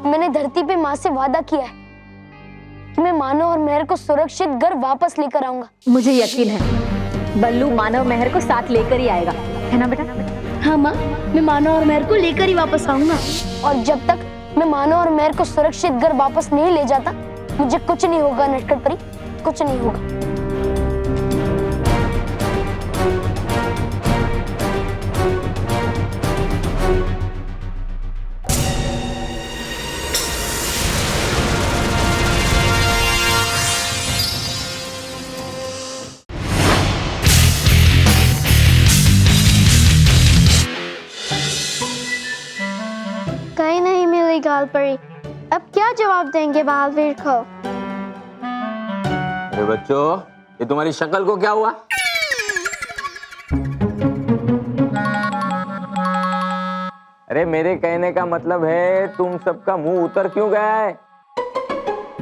मैंने धरती पे माँ से वादा किया है कि मैं मानव और मेहर को सुरक्षित घर वापस लेकर आऊंगा। मुझे यकीन है बल्लू मानव मेहर को साथ लेकर ही आएगा, है ना बेटा? हाँ माँ, मैं मानव और मेहर को लेकर ही वापस आऊंगा। और जब तक मैं मानव और मेहर को सुरक्षित घर वापस नहीं ले जाता, मुझे कुछ नहीं होगा नटखट परी, कुछ नहीं होगा। कहीं नहीं मिली गाल परी। अब क्या जवाब देंगे बलवीर को? अरे बच्चों, ये तुम्हारी शक्ल को क्या हुआ? अरे मेरे कहने का मतलब है तुम सबका मुंह उतर क्यों गया है?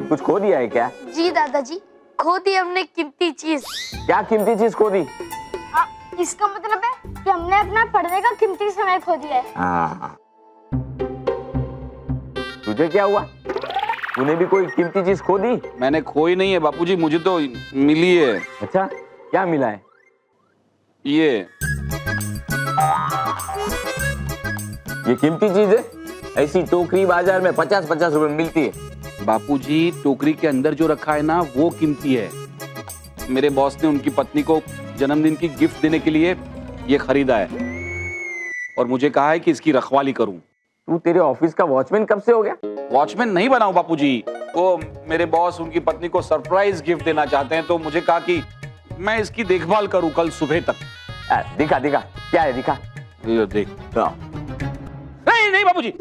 कुछ खो दिया है क्या? जी दादाजी, खो दी हमने कीमती चीज। क्या कीमती चीज खो दी? इसका मतलब है कि हमने अपना पढ़ने का कीमती समय खो दिया है। हाँ। तुझे क्या हुआ? तूने भी कोई कीमती चीज खो दी? मैंने खोई नहीं है बापूजी, मुझे तो मिली है। अच्छा, क्या मिला है? ये कीमती चीज है? ऐसी टोकरी बाजार में 50-50 रुपए में मिलती है। बापूजी, टोकरी के अंदर जो रखा है ना वो कीमती है। मेरे बॉस ने उनकी पत्नी को जन्मदिन की गिफ्ट देने के लिए ये खरीदा है और मुझे कहा है कि इसकी रखवाली करूं। तू तेरे ऑफिस का वॉचमैन कब से हो गया? वॉचमैन नहीं बनाऊं बापूजी, वो मेरे बॉस उनकी पत्नी को सरप्राइज गिफ्ट देना चाहते हैं, तो मुझे कहा कि मैं इसकी देखभाल करूं कल सुबह तक। दिखा दिखा, क्या है दिखा? ये देख। नहीं नहीं बापूजी,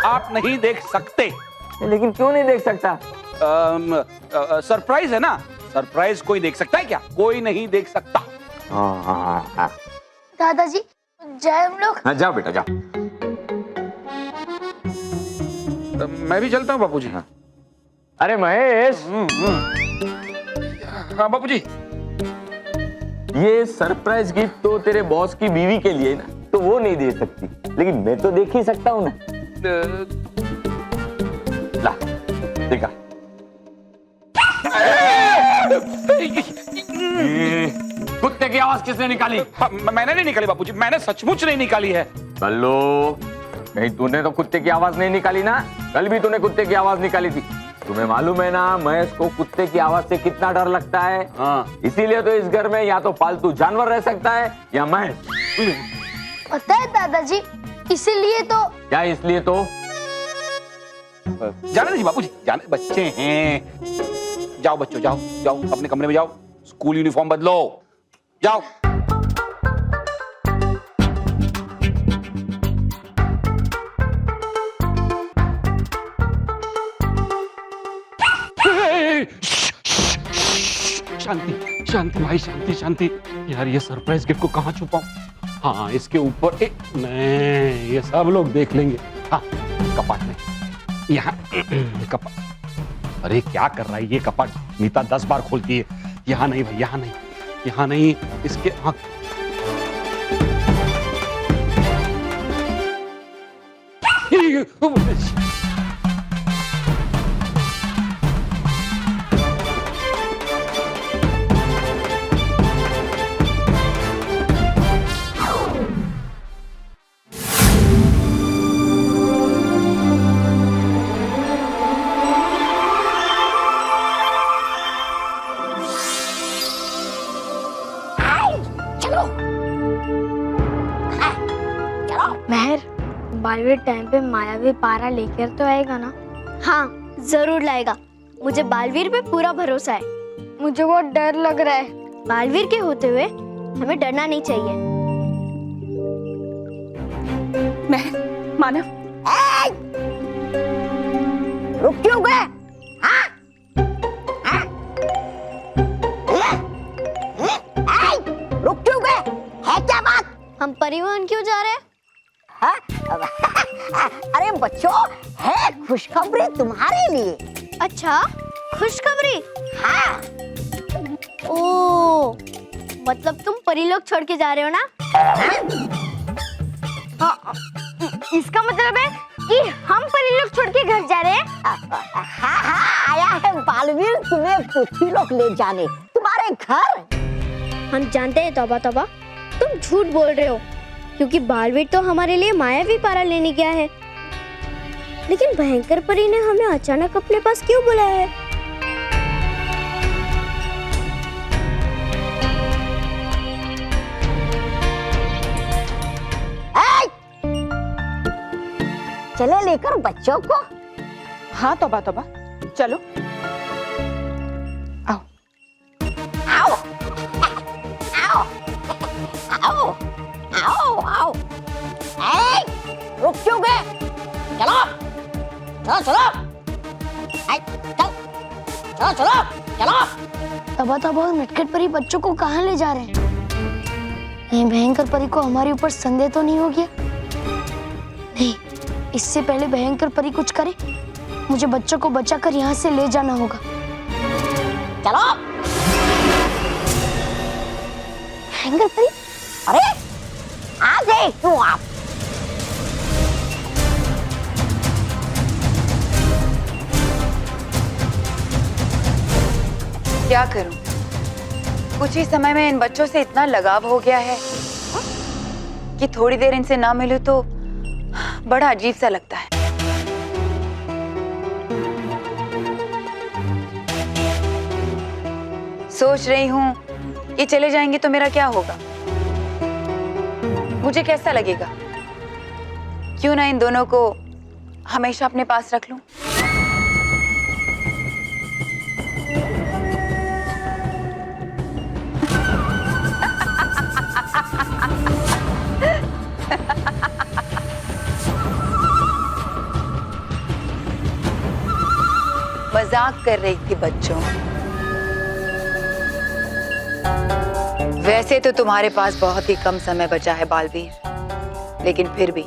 आप नहीं देख सकते। लेकिन क्यों नहीं देख सकता? सरप्राइज है ना, सरप्राइज कोई देख सकता है क्या? कोई नहीं देख सकता। हाँ। दादाजी जाए हम लोग? हाँ जाओ बेटा जाओ। मैं भी चलता हूँ बापूजी। हाँ। अरे महेश, हाँ बापूजी। ये सरप्राइज गिफ्ट तो तेरे बॉस की बीवी के लिए ना, तो वो नहीं दे सकती, लेकिन मैं तो देख ही सकता हूँ ना। ला देखा। कुत्ते की आवाज किसने निकाली? मैंने नहीं निकाली बापूजी, मैंने सचमुच नहीं निकाली है। बल्लो, नहीं तूने तो कुत्ते की आवाज नहीं निकाली ना? कल भी तूने कुत्ते की आवाज निकाली थी। तुम्हें मालूम है ना महेश को कुत्ते की आवाज से कितना डर लगता है? हाँ। इसीलिए तो इस घर में या तो पालतू जानवर रह सकता है या महेश। पता है दादाजी, इसीलिए तो। क्या इसलिए तो? जाने दीजिए बापूजी, जाने, बच्चे हैं। जाओ बच्चों, जाओ जाओ अपने कमरे में जाओ, स्कूल यूनिफॉर्म बदलो, जाओ। शांति शांति भाई, शांति शांति। यार ये सरप्राइज गिफ्ट को कहाँ छुपाऊं? हाँ इसके ऊपर एक, नहीं ये सब लोग देख लेंगे। हाँ कपाट में, यहाँ कपाट। अरे क्या कर रहा है ये कपाट? मीता 10 बार खोलती है। यहाँ नहीं भाई, यहाँ नहीं, यहाँ नहीं, इसके हाँ। मेहर, बलवीर टाइम पे मायावी पारा लेकर तो आएगा ना? हाँ जरूर लाएगा, मुझे बलवीर पे पूरा भरोसा है। मुझे बहुत डर लग रहा है। बलवीर के होते हुए हमें डरना नहीं चाहिए। मानव, रुक क्यों गए? रुक क्यों गए? है क्या बात? हम परिवहन क्यों जा रहे हैं? हाँ? अरे बच्चों, है खुशखबरी तुम्हारे लिए। अच्छा, खुशखबरी? हाँ। ओ, मतलब तुम परिलोक छोड़ के जा रहे हो ना? हाँ, इसका मतलब है कि हम परिलोक छोड़ के घर जा हाँ हाँ आया है बालवीर तुम्हें पृथ्वी लोक ले जाने तुम्हारे घर। हम जानते हैं तौबा तौबा, तुम झूठ बोल रहे हो, क्योंकि बालवीर तो हमारे लिए मायावी पारा लेने गया है। लेकिन भयंकर परी ने हमें अचानक अपने पास क्यों बुलाया है? चले लेकर बच्चों को। हाँ तौबा तौबा, चलो आओ। आओ आओ आओ आओ आओ। रुक क्यों गए? चलो चलो चलो चलो चलो चलो। तबा तबा और नटखट परी बच्चों को कहाँ ले जा रहे हैं? नहीं, भयंकर परी को हमारे ऊपर संदेह तो नहीं हो गया? नहीं, इससे पहले भयंकर परी कुछ करे, मुझे बच्चों को बचाकर यहाँ से ले जाना होगा। चलो। भयंकर परी, अरे आ गए क्यों आप? क्या करूं? कुछ ही समय में इन बच्चों से इतना लगाव हो गया है कि थोड़ी देर इनसे ना मिलूं तो बड़ा अजीब सा लगता है। सोच रही हूं कि चले जाएंगे तो मेरा क्या होगा, मुझे कैसा लगेगा? क्यों ना इन दोनों को हमेशा अपने पास रख लूं। मजाक कर रही थी बच्चों। वैसे तो तुम्हारे पास बहुत ही कम समय बचा है बालवीर, लेकिन फिर भी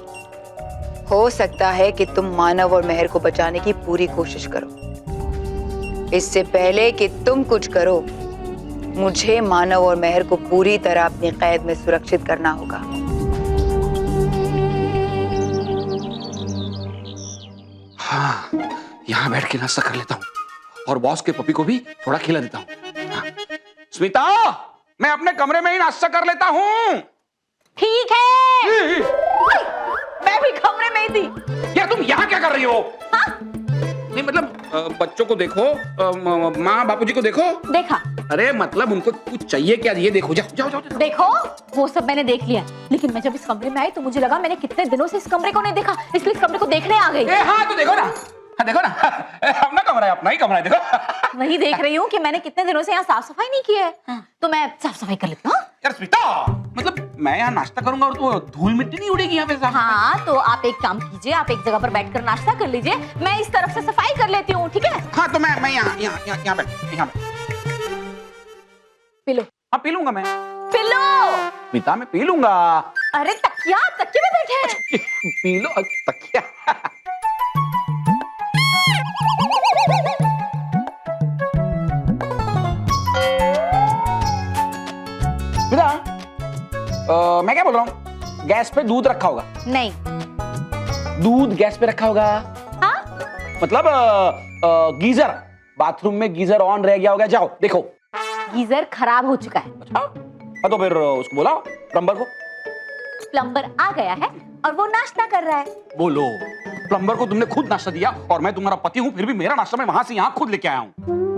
हो सकता है कि तुम मानव और मेहर को बचाने की पूरी कोशिश करो। इससे पहले कि तुम कुछ करो, मुझे मानव और मेहर को पूरी तरह अपनी कैद में सुरक्षित करना होगा। हाँ, यहाँ बैठ के नाश्ता कर लेता हूँ और बॉस के पपी को भी थोड़ा खिला देता हूँ। हाँ। स्मिता, मैं अपने कमरे में ही नाश्ता कर लेता हूँ। ठीक है। मैं भी कमरे में ही थी। यार तुम यहाँ क्या कर रही हो? हाँ? नहीं मतलब बच्चों को देखो, माँ बापूजी को देखो। देखा। अरे मतलब उनको कुछ चाहिए क्या, ये देखो। जाओ जाओ जाओ। देखो, वो सब मैंने देख लिया, लेकिन मैं जब इस कमरे में आई तो मुझे लगा मैंने कितने दिनों से इस कमरे को नहीं देखा, इसलिए इस कमरे को देखने आ गई। हाँ तो देखो ना, हाँ देखो ना, अपना कमरा है, अपना ही कमरा है, देखो। वही देख रही हूँ कि मैंने कितने दिनों से यहाँ साफ सफाई नहीं की है। तो मैं साफ सफाई कर लेती हूँ। यार स्मिता, मतलब मैं यहाँ नाश्ता करूंगा और तो धूल मिट्टी नहीं उड़ेगी यहाँ पे? हाँ तो आप एक काम कीजिए, आप एक जगह पर बैठकर नाश्ता कर लीजिए, मैं इस तरफ से सफाई कर लेती हूँ, ठीक है? हाँ तो मैं यहाँ पे पी लो। हाँ पी लूंगा मैं। P low. स्मिता मैं पी लूंगा। अरे तकिया में बैठे। पी लो तकिया। स्मिता, मैं क्या बोल रहा हूँ, गैस पे दूध रखा होगा? नहीं। दूध गैस पे रखा होगा? हाँ? मतलब गीजर, बाथरूम में गीजर ऑन रह गया होगा, जाओ देखो। गीजर खराब हो चुका है। अच्छा, हाँ तो फिर उसको बुलाओ, प्लम्बर को। प्लम्बर आ गया है और वो नाश्ता कर रहा है। बोलो, प्लम्बर को तुमने खुद नाश्ता दिया और मैं तुम्हारा पति हूँ, फिर भी मेरा नाश्ता मैं वहां से यहाँ खुद लेके आया हूँ।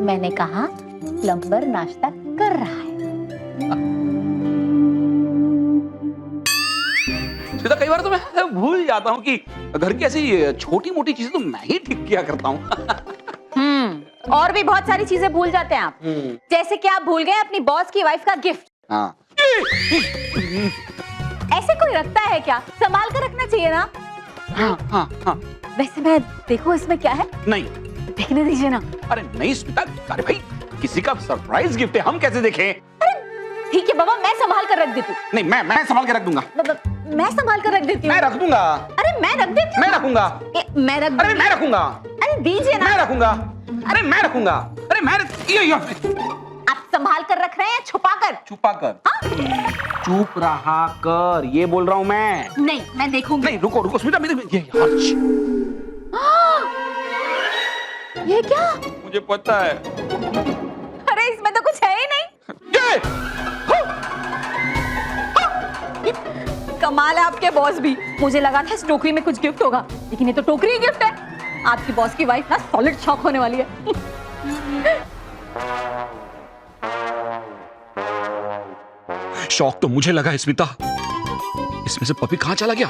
मैंने कहा प्लम्बर नाश्ता कर रहा है। सीधा कई बार तो मैं भूल जाता हूँ कि घर की ऐसी छोटी मोटी चीजें तो मैं ही ठीक किया करता हूँ। और भी बहुत सारी चीजें भूल जाते हैं आप। जैसे कि आप भूल गए अपनी बॉस की वाइफ का गिफ्ट। हाँ। ऐसे कोई रखता है क्या? संभाल कर रखना चाहिए ना। हाँ हाँ हाँ। वैसे मैं देखो इसमें क्या है। नहीं देखने दीजिए ना। अरे नहीं स्मिता, अरे भाई किसी का सरप्राइज गिफ्ट है, हम कैसे देखें? ठीक है बाबा, मैं संभाल कर रख देती हूँ। नहीं मैं संभाल के रख दूंगा। मैं संभाल कर रख देती हूँ। मैं रख दूंगा। अरे मैं रख देती हूँ। मैं रखूंगा। मैं रख अरे मैं रखूंगा। अरे दीजिए ना। मैं रखूंगा। अरे मैं रखूंगा। अरे मैं यो आप संभाल कर रख रहे हैं छुपा कर? छुपा कर। चुप रहा कर, ये बोल रहा हूँ मैं। नहीं, मैं देखूंगी। नहीं रुको रुको स्मिता, मेरे ये यार। ये क्या? मुझे पता है। अरे इसमें तो कुछ है ही नहीं। कमाल है आपके बॉस भी। मुझे लगा था इस टोकरी में कुछ गिफ्ट होगा, लेकिन ये तो टोकरी ही गिफ्ट है। आपकी बॉस की वाइफ ना सॉलिड शॉक होने वाली है। शौक तो मुझे लगा है स्मिता, इसमें से पपी कहां चला गया?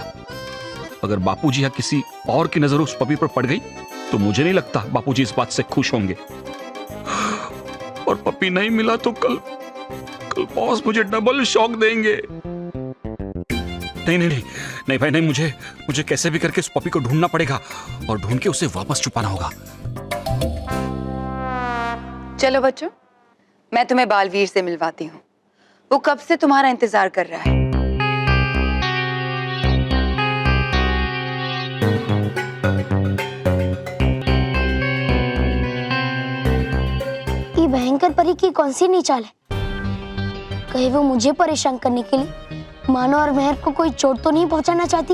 अगर बापूजी या किसी और की नजर उस पपी पर पड़ गई तो मुझे नहीं लगता बापूजी इस बात से खुश होंगे। और पपी नहीं मिला तो कल बॉस मुझे डबल शॉक देंगे। नहीं नहीं नहीं नहीं भाई नहीं, मुझे कैसे भी करके उस पपी को ढूंढना पड़ेगा और ढूंढ के उसे वापस छुपाना होगा। चलो बच्चों, मैं तुम्हें बालवीर से मिलवाती हूँ। वो कब से तुम्हारा इंतजार कर रहा है। ये भयंकर परी की कौन सी नीचाल है? कहीं वो मुझे परेशान करने के लिए मानो और मेहर को कोई चोट तो नहीं पहुंचाना चाहती?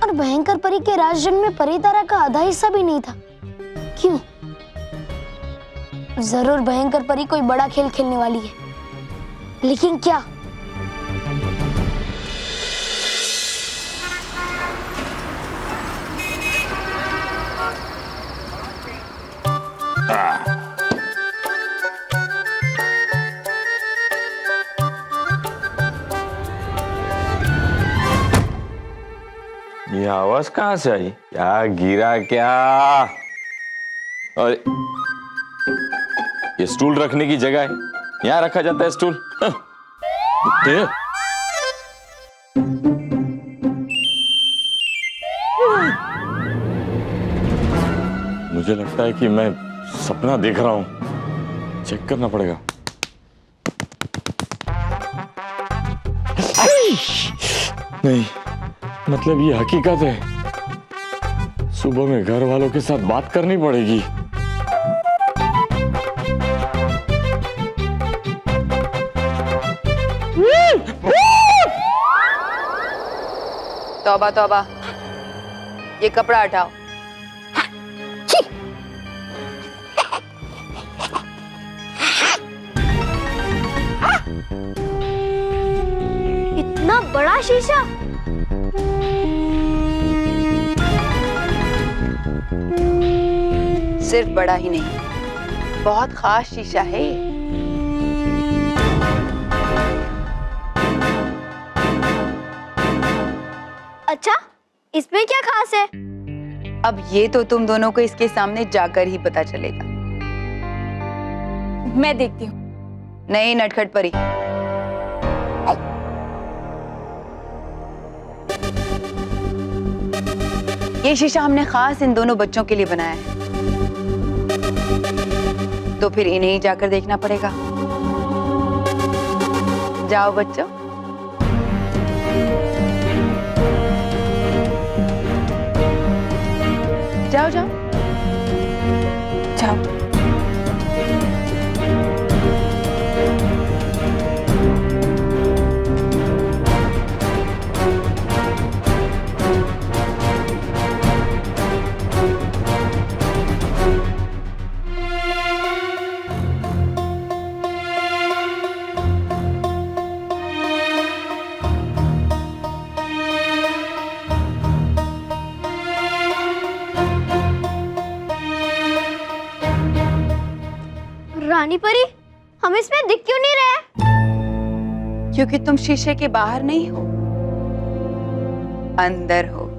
और भयंकर परी के राजजन में परी तारा का आधा हिस्सा भी नहीं था। क्यों? जरूर भयंकर परी कोई बड़ा खेल खेलने वाली है, लेकिन क्या? ये आवाज कहाँ से आई? क्या गिरा क्या? और ये स्टूल रखने की जगह है, यहाँ रखा जाता है स्टूल। मुझे लगता है कि मैं सपना देख रहा हूं, चेक करना पड़ेगा। नहीं, मतलब ये हकीकत है। सुबह में घर वालों के साथ बात करनी पड़ेगी। तौबा तौबा, ये कपड़ा हटाओ। इतना बड़ा शीशा? सिर्फ बड़ा ही नहीं, बहुत खास शीशा है ये। अच्छा, इसमें क्या खास है? अब ये तो तुम दोनों को इसके सामने जाकर ही पता चलेगा। मैं देखती हूँ। नहीं नटखट परी, ये शीशा हमने खास इन दोनों बच्चों के लिए बनाया है, तो फिर इन्हें ही जाकर देखना पड़ेगा। जाओ बच्चों। जाओ जाओ जाओ। रानी परी, हम इसमें दिख क्यों नहीं रहे? क्योंकि तुम शीशे के बाहर नहीं हो, अंदर हो।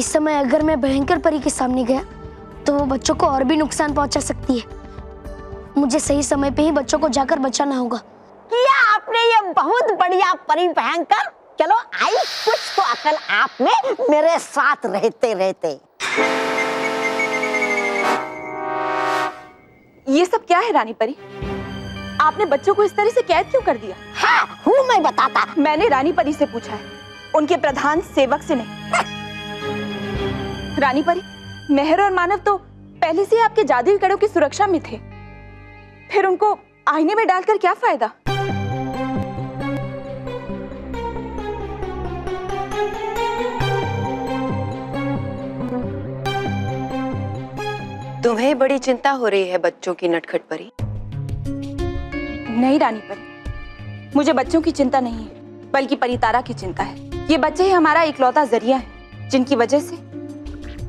इस समय अगर मैं भयंकर परी के सामने गया तो वो बच्चों को और भी नुकसान पहुंचा सकती है। मुझे सही समय पे ही बच्चों को जाकर बचाना होगा। किया आपने ये बहुत बढ़िया परी भयंकर। चलो आई कुछ तो अकल आप में मेरे साथ रहते रहते। ये सब क्या है रानी परी? आपने बच्चों को इस तरह से कैद क्यों कर दिया? हाँ हूँ मैं बताता। मैंने रानी परी से पूछा है, उनके प्रधान सेवक से नहीं। रानी परी, मेहर और मानव तो पहले से ही आपके जादुई कड़ों की सुरक्षा में थे, फिर उनको आईने में डालकर क्या फायदा? तुम्हें बड़ी चिंता हो रही है बच्चों की, नटखट परी। नहीं रानी परी, मुझे बच्चों की चिंता नहीं है, बल्कि परितारा की चिंता है। ये बच्चे ही हमारा इकलौता जरिया है, जिनकी वजह से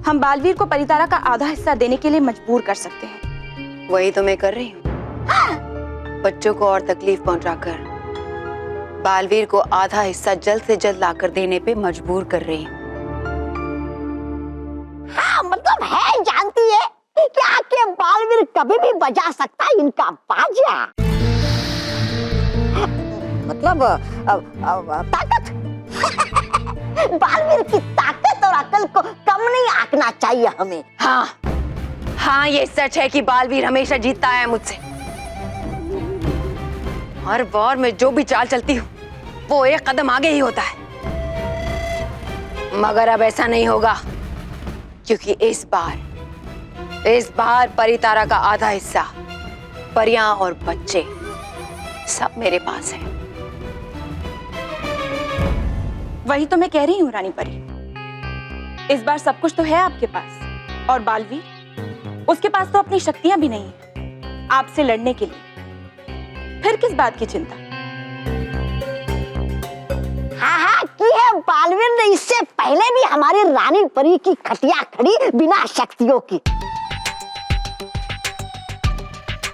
हम बालवीर को परितारा का आधा हिस्सा देने के लिए मजबूर कर सकते हैं। वही तो मैं कर रही हूँ। बच्चों को और तकलीफ पहुंचाकर बालवीर को आधा हिस्सा जल्द से जल्द लाकर देने पे मजबूर कर रही हूँ। हाँ मतलब है, जानती है क्या कि बालवीर कभी भी बजा सकता है इनका बाजा। मतलब ताकत। बालवीर की ताकत और अकल को कम नहीं आंकना चाहिए हमें। हाँ हाँ, ये सच है कि बालवीर हमेशा जीतता है मुझसे। हर बार मैं जो भी चाल चलती हूँ वो एक कदम आगे ही होता है। मगर अब ऐसा नहीं होगा, क्योंकि इस बार परितारा का आधा हिस्सा, परियां और बच्चे सब मेरे पास है। वही तो मैं कह रही हूँ रानी परी, इस बार सब कुछ तो है आपके पास, और बालवीर, उसके पास तो अपनी शक्तियां भी नहीं है आपसे लड़ने के लिए। फिर किस बात की चिंता? हाँ की है बालवीर ने इससे पहले भी हमारी रानी परी की खटिया खड़ी बिना शक्तियों की।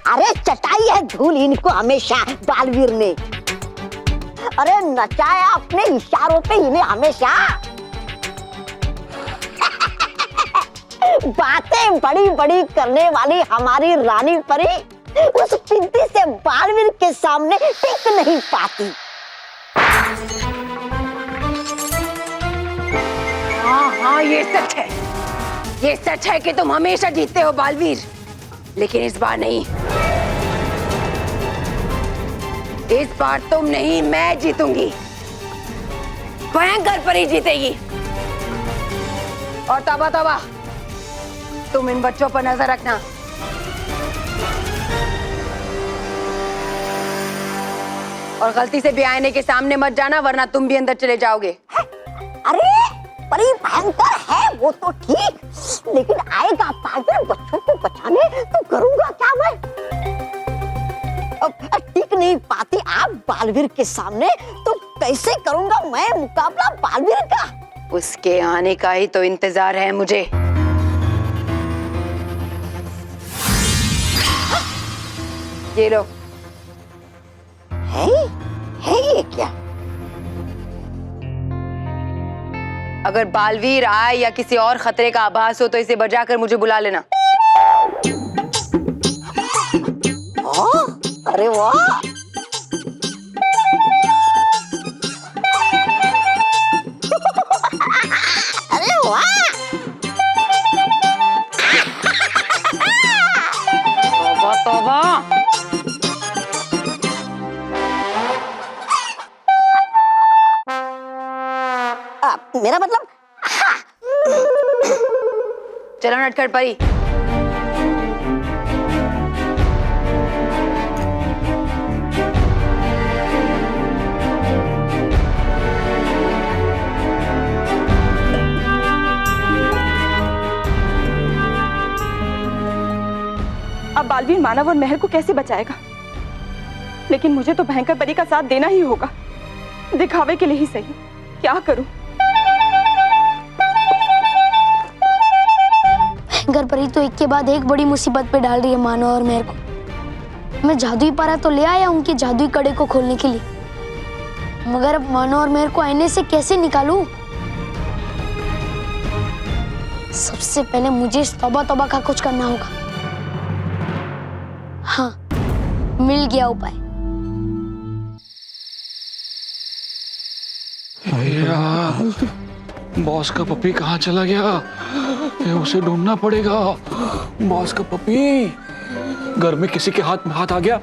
अरे चटाई है धूल इनको हमेशा बालवीर ने। अरे नचाया अपने इशारों पे इन्हें हमेशा। बातें बड़ी बड़ी करने वाली हमारी रानी परी उस पिंती से बालवीर के सामने टिक नहीं पाती। हाँ ये सच है, ये सच है कि तुम हमेशा जीतते हो बालवीर, लेकिन इस बार नहीं। इस बार तुम नहीं, मैं जीतूंगी। भयंकर परी जीतेगी। और तौबा तौबा, तुम इन बच्चों पर नजर रखना। और गलती से भी आईने के सामने मत जाना, वरना तुम भी अंदर चले जाओगे। अरे परी भयंकर है वो तो ठीक, लेकिन आएगा पागल बच्चों को बचाने तो करूंगा क्या मैं? अब टिक नहीं पाती आप बालवीर के सामने, तो कैसे करूंगा मैं मुकाबला बालवीर का? उसके आने का ही तो इंतजार है मुझे। ये लो। है ये क्या? अगर बालवीर आए या किसी और खतरे का आभास हो तो इसे बजाकर मुझे बुला लेना। अरे वाह, अरे वाह, तौबा तौबा। मेरा मतलब चलो नटखट परी। अब बालवीर मानव और मेहर को कैसे बचाएगा? लेकिन मुझे तो भयंकर परी का साथ देना ही होगा, दिखावे के लिए ही सही। क्या करूं? भयंकर परी तो एक के बाद एक बड़ी मुसीबत पे डाल रही है मानव और मेहर को। मैं जादुई पारा तो ले आया उनके जादुई कड़े को खोलने के लिए, मगर अब मानव और मेहर को आईने से कैसे निकालूं? सबसे पहले मुझे इस तौबा तौबा का कुछ करना होगा। हाँ, मिल गया उपाय। बॉस का पपी कहाँ चला गया? ये उसे ढूंढना पड़ेगा। बॉस का पपी। घर में किसी के हाथ में हाथ आ गया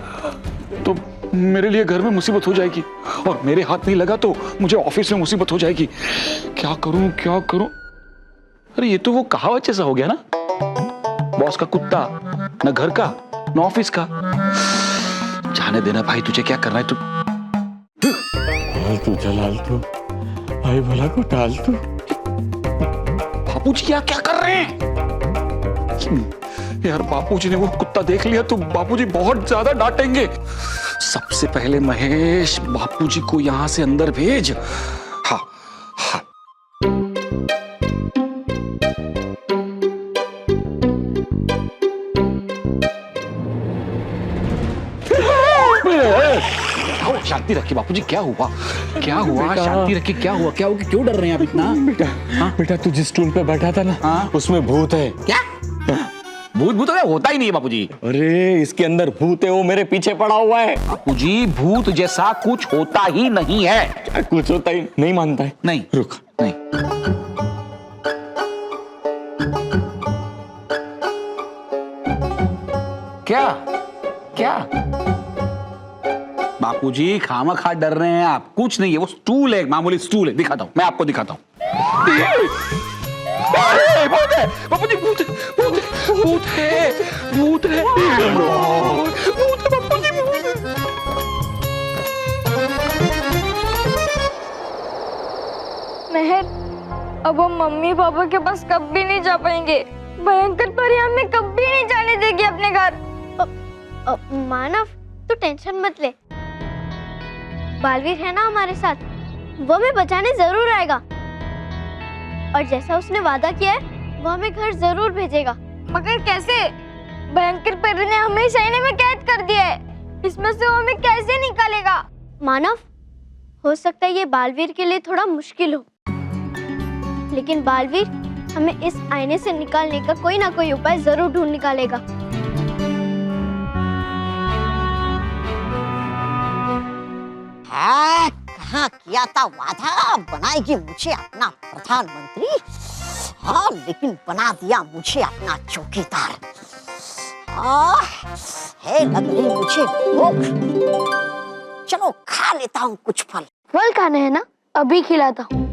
तो मेरे लिए घर में मुसीबत हो जाएगी, और मेरे हाथ नहीं लगा तो मुझे ऑफिस में मुसीबत हो जाएगी। क्या करूं क्या करूं? अरे ये तो वो कहावत जैसा हो गया ना, बॉस का कुत्ता, न घर का न ऑफिस का। जाने देना भाई, तुझे क्या करना है? तू जलाल तू भाई भला को टाल तू। बापूजी क्या क्या कर रहे हैं यार? बापूजी ने वो कुत्ता देख लिया तो बापूजी बहुत ज्यादा डांटेंगे। सबसे पहले महेश, बापूजी को यहां से अंदर भेज। हाँ हाँ। शांति रखिए बापूजी। क्या हुआ? क्या हुआ? शांति रखिए। क्या हुआ? क्या हुआ? क्यों डर रहे हैं आप इतना? बेटा तू जिस स्टूल पे बैठा था ना, हाँ? उसमें भूत है। क्या? भूत होता ही नहीं है बापूजी। अरे इसके अंदर भूत है, वो मेरे पीछे पड़ा हुआ है। बापूजी भूत जैसा कुछ होता ही नहीं है। कुछ होता ही नहीं मानता है? नहीं रुक। नहीं। क्या क्या बापूजी खामखा डर रहे हैं आप? कुछ नहीं है, वो स्टूल है, मामूली स्टूल है। दिखाता हूं, मैं आपको दिखाता हूं। भूत है बापूजी, भूत है, भूत है, भूत है, भूत है, भूत है बापूजी, भूत है। मेहर, अब हम मम्मी पापा के पास कभी नहीं जा पाएंगे। भयंकर परी हमें कभी नहीं जाने देगी अपने घर। मानव, तू टेंशन मत ले। बालवीर है ना हमारे साथ, वो हमें बचाने जरूर आएगा। और जैसा उसने वादा किया है, वो हमें घर जरूर भेजेगा। मगर कैसे? भयंकर परी ने हमें सैने में कैद कर दिया है। इसमें से वो हमें कैसे निकालेगा? मानव, हो सकता है ये बालवीर के लिए थोड़ा मुश्किल हो, लेकिन बालवीर हमें इस आईने से निकालने का कोई ना कोई उपाय जरूर ढूंढ निकालेगा। कहाँ किया था वादा, बनाएगी मुझे अपना प्रधानमंत्री। हाँ, लेकिन बना दिया मुझे अपना चौकीदार। है लग रही मुझे भूख। चलो खा लेता हूँ कुछ फल। फल खाने हैं ना? अभी खिलाता हूँ।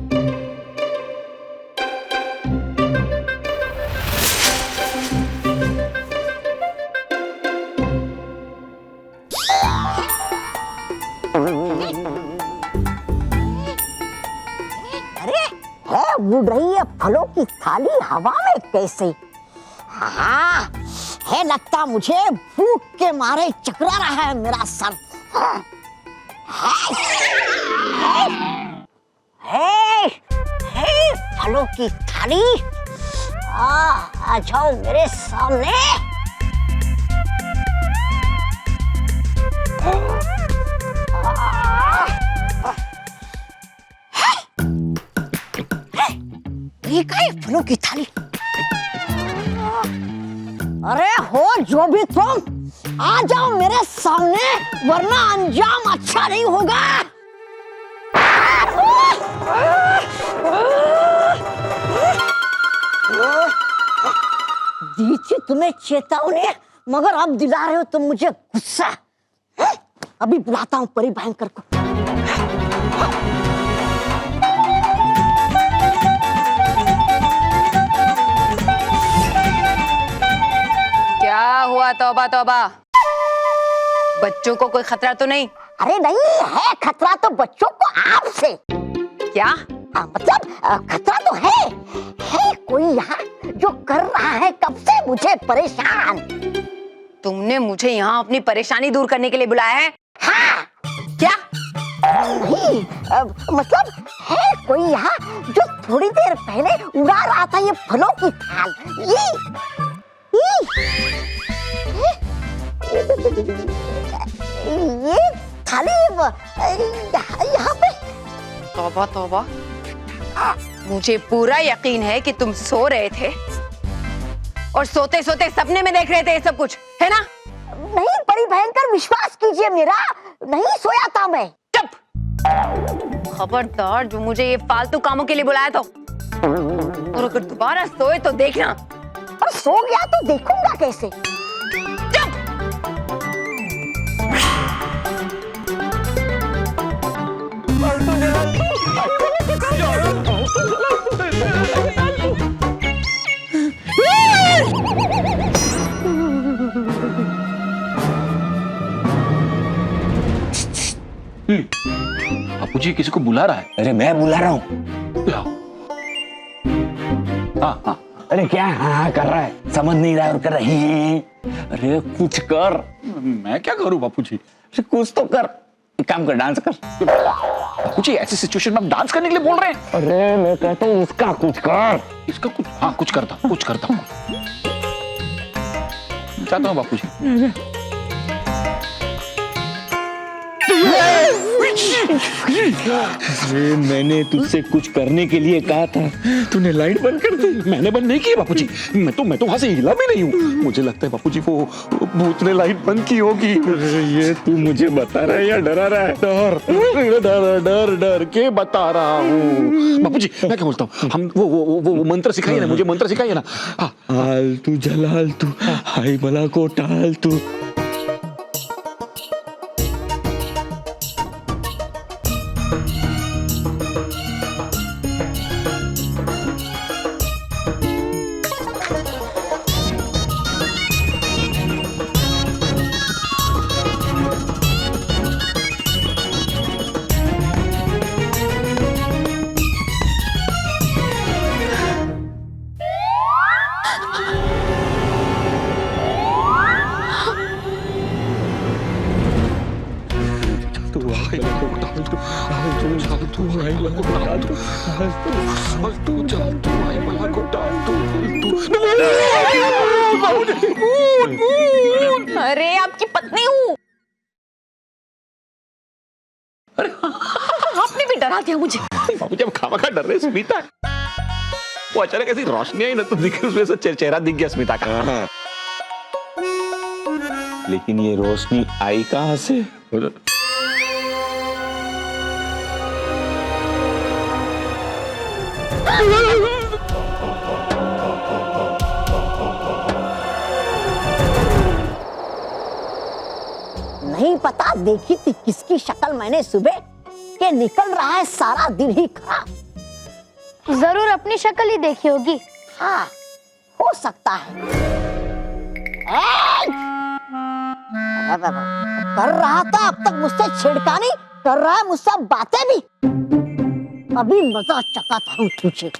उड़ रही है फलों की थाली हवा में कैसे? हाँ, है लगता मुझे भूख के मारे चकरा रहा है मेरा सर। है फलों की थाली, आ जाओ मेरे सामने। ये क्या है? फलों की थाली। अरे हो जो भी तुम, आ जाओ मेरे सामने, वरना अंजाम अच्छा नहीं होगा। दी थी तुम्हें चेतावनी, मगर अब दिला रहे हो तुम मुझे गुस्सा। अभी बुलाता हूँ परी भयंकर को। क्या हुआ? तौबा तौबा, बच्चों को कोई खतरा तो नहीं? अरे नहीं है खतरा तो बच्चों को आपसे। क्या? मतलब खतरा तो है कोई यहाँ जो कर रहा है कब से मुझे परेशान। तुमने मुझे यहाँ अपनी परेशानी दूर करने के लिए बुलाया है? हाँ। क्या? नहीं, मतलब है कोई यहाँ जो थोड़ी देर पहले उड़ा रहा था ये फलों की थाल। ये थाली यहाँ पे। तौबा तौबा, मुझे पूरा यकीन है कि तुम सो रहे थे और सोते सोते सपने में देख रहे थे ये सब कुछ, है ना? नहीं परी भयंकर, विश्वास कीजिए मेरा, नहीं सोया था मैं। चुप! खबरदार जो मुझे ये फालतू कामों के लिए बुलाया तो, और अगर दोबारा सोए तो देखना। और सो गया तो देखूंगा कैसे? बापूजी किसी को बुला रहा है। अरे मैं बुला रहा हूँ। हाँ हाँ। अरे क्या हाँ कर रहा है, समझ नहीं रहा है और कर रहे हैं। अरे कुछ कर। मैं क्या करूं बापूजी? अरे कुछ तो कर, एक काम कर, डांस कर। बापूजी ऐसी सिचुएशन में आप डांस करने के लिए बोल रहे हैं? अरे मैं कहता हूँ इसका कुछ कर। इसका कुछ, हाँ कुछ करता हूँ। चाहता हूँ बापूजी। अरे मैंने तुझसे कुछ करने के लिए कहा था, तूने लाइट बंद कर दी। मैंने बंद नहीं किया बापूजी, मैं तो वहां से हिला भी नहीं हूँ। मुझे लगता है बापूजी वो भूत ने लाइट बंद की होगी। ये तू मुझे बता रहा है या डरा रहा है? डर के बता रहा हूँ। बापूजी मैं क्या बोलता हूँ, हम वो मंत्र सिखाइए ना, मुझे मंत्र सिखाइए ना। हाल तू जलाल तू, हाय भला को टाल तू। अरे आपकी पत्नी हूँ। आपने भी डरा दिया मुझे। बापूजी अब खामखा डर रहे स्मिता। वो अचानक ऐसी रोशनी आई ना तो दिखी, उसमें से चेहरा दिख गया स्मिता का। लेकिन ये रोशनी आई कहां से? नहीं पता, देखी थी किसकी शक्ल मैंने सुबह, के निकल रहा है सारा दिन ही खराब। जरूर अपनी शक्ल ही देखी होगी। हाँ हो सकता है। कर रहा था, अब तक मुझसे छिड़कानी कर रहा है, मुझसे बातें भी। अभी मजा चकाता हूँ तुझे।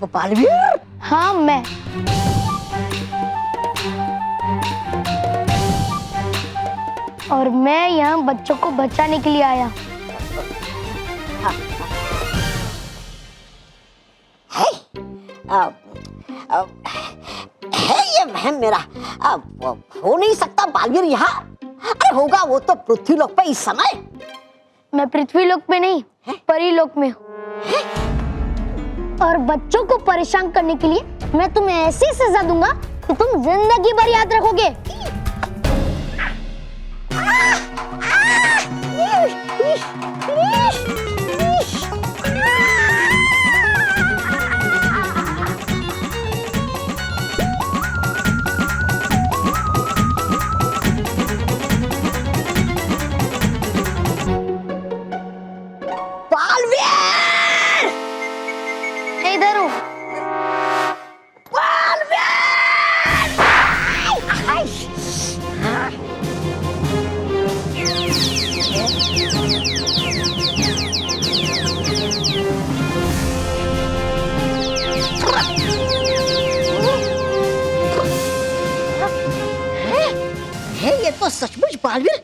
बालवीर, हाँ मैं। और मैं यहाँ बच्चों को बचाने के लिए आया। है ये वहम मेरा। हो नहीं सकता बालवीर यहाँ। अरे होगा वो तो पृथ्वीलोक पे इस समय। मैं पृथ्वीलोक में नहीं, परीलोक में हूँ। और बच्चों को परेशान करने के लिए मैं तुम्हें ऐसी सजा दूंगा कि तुम जिंदगी भर याद रखोगे। इधर हूँ। ये तो सचमुच बालवीर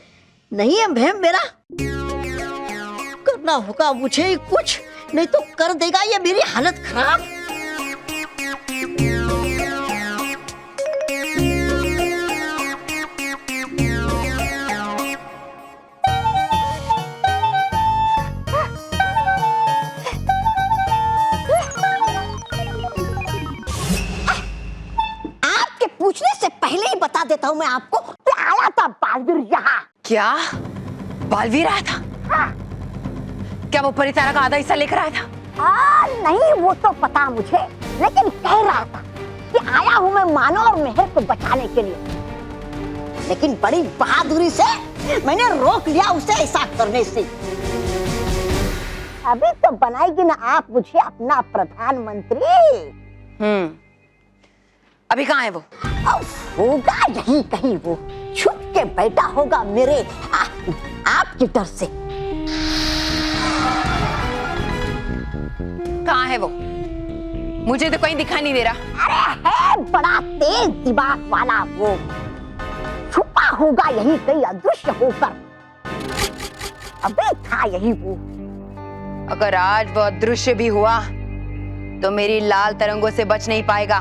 नहीं है वहम मेरा। करना होगा मुझे कुछ, नहीं तो कर देगा ये मेरी हालत खराब। देता हूँ मैं आपको। आया था बालवीर यहाँ। क्या बालवीर आया था? हाँ। क्या वो परितारा का आधा हिस्सा लेकर आया था? नहीं वो तो पता मुझे, लेकिन कह रहा था कि आया हूँ मैं मानो और मेहर को बचाने के लिए, लेकिन बड़ी बहादुरी से मैंने रोक लिया उसे ऐसा करने से। अभी तो बनाएगी ना आप मुझे अपना प्रधानमंत्री। अभी कहाँ है वो? होगा यहीं कहीं, वो छुप के बैठा होगा मेरे आपके डर से। कहाँ है वो? मुझे तो कहीं दिखाई नहीं दे रहा। अरे है बड़ा तेज दिमाग वाला वो, छुपा होगा यहीं कहीं अदृश्य होकर। अबे था यही वो। अगर आज वो अदृश्य भी हुआ तो मेरी लाल तरंगों से बच नहीं पाएगा।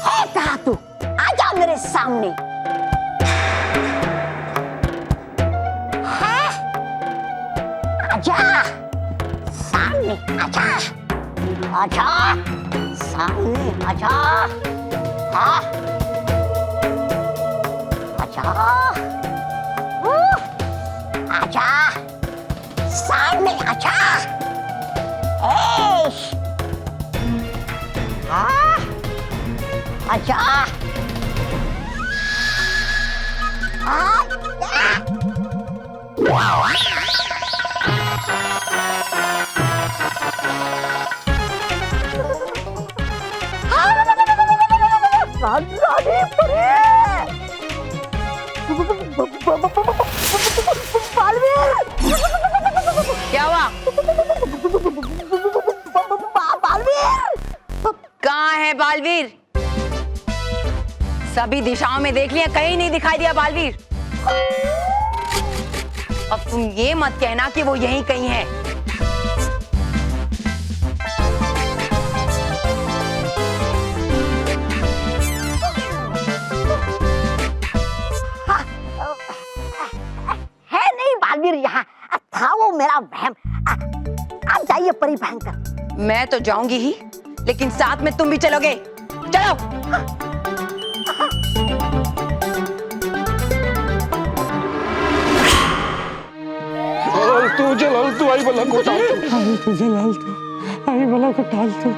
है कहाँ तू? आजा मेरे सामने। है? आजा सामने, आजा आजा सामने, आजा। हाँ आजा, आजा सामने, आजा। हाँ आजा, क्या हुआ? कहाँ है बालवीर? सभी दिशाओं में देख लिया, कहीं नहीं दिखाई दिया बालवीर। अब तुम ये मत कहना कि वो यहीं कहीं है। है नहीं बालवीर यहाँ, था वो मेरा वहम। आप जाइए परी भयंकर। मैं तो जाऊंगी ही, लेकिन साथ में तुम भी चलोगे? चलो। जलाल तू आई बला को टाल तू, जलाल तू आई बला को टाल तू।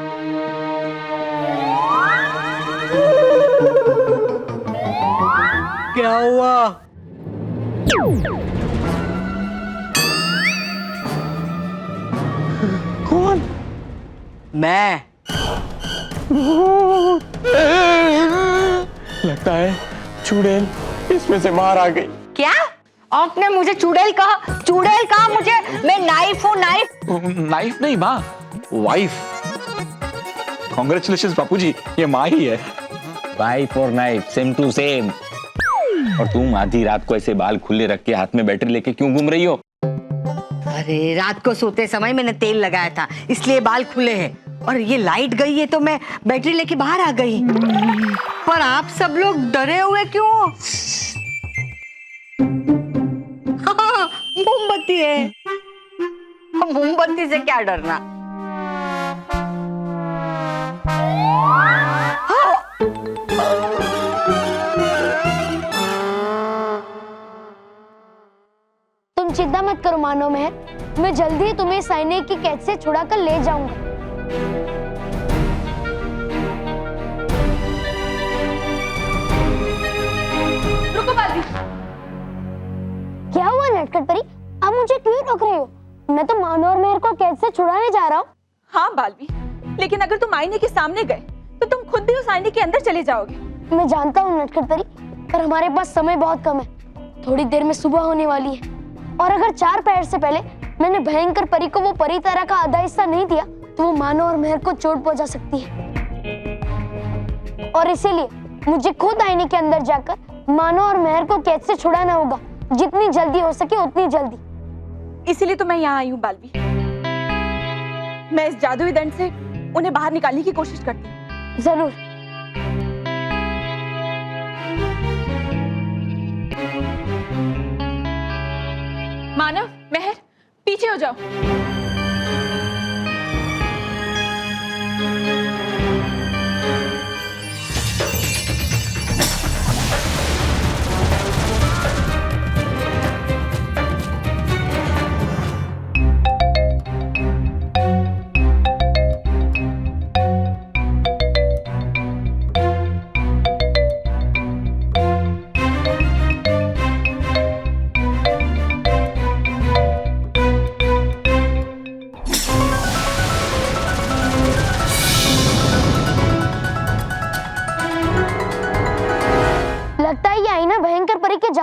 क्या हुआ? कौन? मैं। लगता है चुड़ैल इसमें से बाहर आ गई। क्या आपने मुझे चुड़ैल कहा? चुड़ैल कहा मुझे? मैं नाइफ हूँ, नाइफ। नाइफ नहीं माँ, वाइफ। कांग्रेचुलेशंस बापूजी, ये माँ ही है। वाइफ और नाइफ सेम टू सेम। और तुम आधी रात को ऐसे बाल खुले रख के हाथ में बैटरी लेके क्यों घूम रही हो? अरे रात को सोते समय मैंने तेल लगाया था, इसलिए बाल खुले हैं। और ये लाइट गई है तो मैं बैटरी लेके बाहर आ गई। पर आप सब लोग डरे हुए क्यों? मोमबत्ती है। मोमबत्ती से क्या डरना? तुम चिंता मत करो मानो मेहर, मैं जल्दी ही तुम्हें सैनिक की कैद से छुड़ाकर ले जाऊंगा। रुको बालवीर। क्या हुआ नटखट परी? आप मुझे क्यों रोक रहे हो? मैं तो मानो और मेहर को कैद से छुड़ाने जा रहा हूँ। हाँ बालवीर, लेकिन अगर तुम आईने के सामने गए तो तुम खुद भी उस आईने के अंदर चले जाओगे। मैं जानता हूँ नटखट परी, पर हमारे पास समय बहुत कम है। थोड़ी देर में सुबह होने वाली है, और अगर 4 पहर से पहले मैंने भयंकर परी को वो परी तरह का आधा हिस्सा नहीं दिया तो वो मानो और मेहर को चोट पहुंचा सकती है। और इसीलिए मुझे खुद आईने के अंदर जाकर मानो और मेहर को कैद से छुड़ाना होगा, जितनी जल्दी हो सके उतनी जल्दी। इसीलिए तो मैं यहाँ आई हूँ बालवीर। मैं इस जादुई दंड से उन्हें बाहर निकालने की कोशिश करती हूँ। जरूर। मानव, मेहर, पीछे हो जाओ।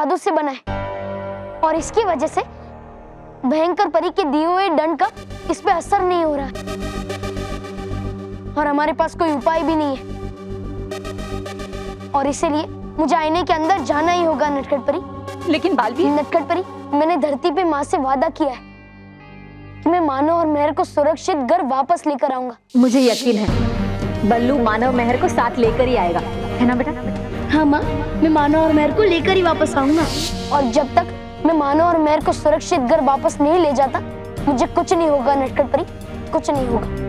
जादू से बना है और इसकी वजह से भयंकर परी के दिए हुए दंड का इस पे असर नहीं हो रहा है और हमारे पास कोई उपाय भी नहीं है और इसीलिए मुझे आईने के अंदर जाना ही होगा नटखट परी। लेकिन बालवीर, नटखट परी, मैंने धरती पे माँ से वादा किया है कि मैं मानव और मेहर को सुरक्षित घर वापस लेकर आऊंगा। मुझे यकीन है बल्लू मानव मेहर को साथ लेकर ही आएगा, है ना बेटा? हाँ माँ, मैं मानव और मेहर को लेकर ही वापस आऊंगा और जब तक मैं मानव और मेहर को सुरक्षित घर वापस नहीं ले जाता मुझे कुछ नहीं होगा नटखट परी, कुछ नहीं होगा।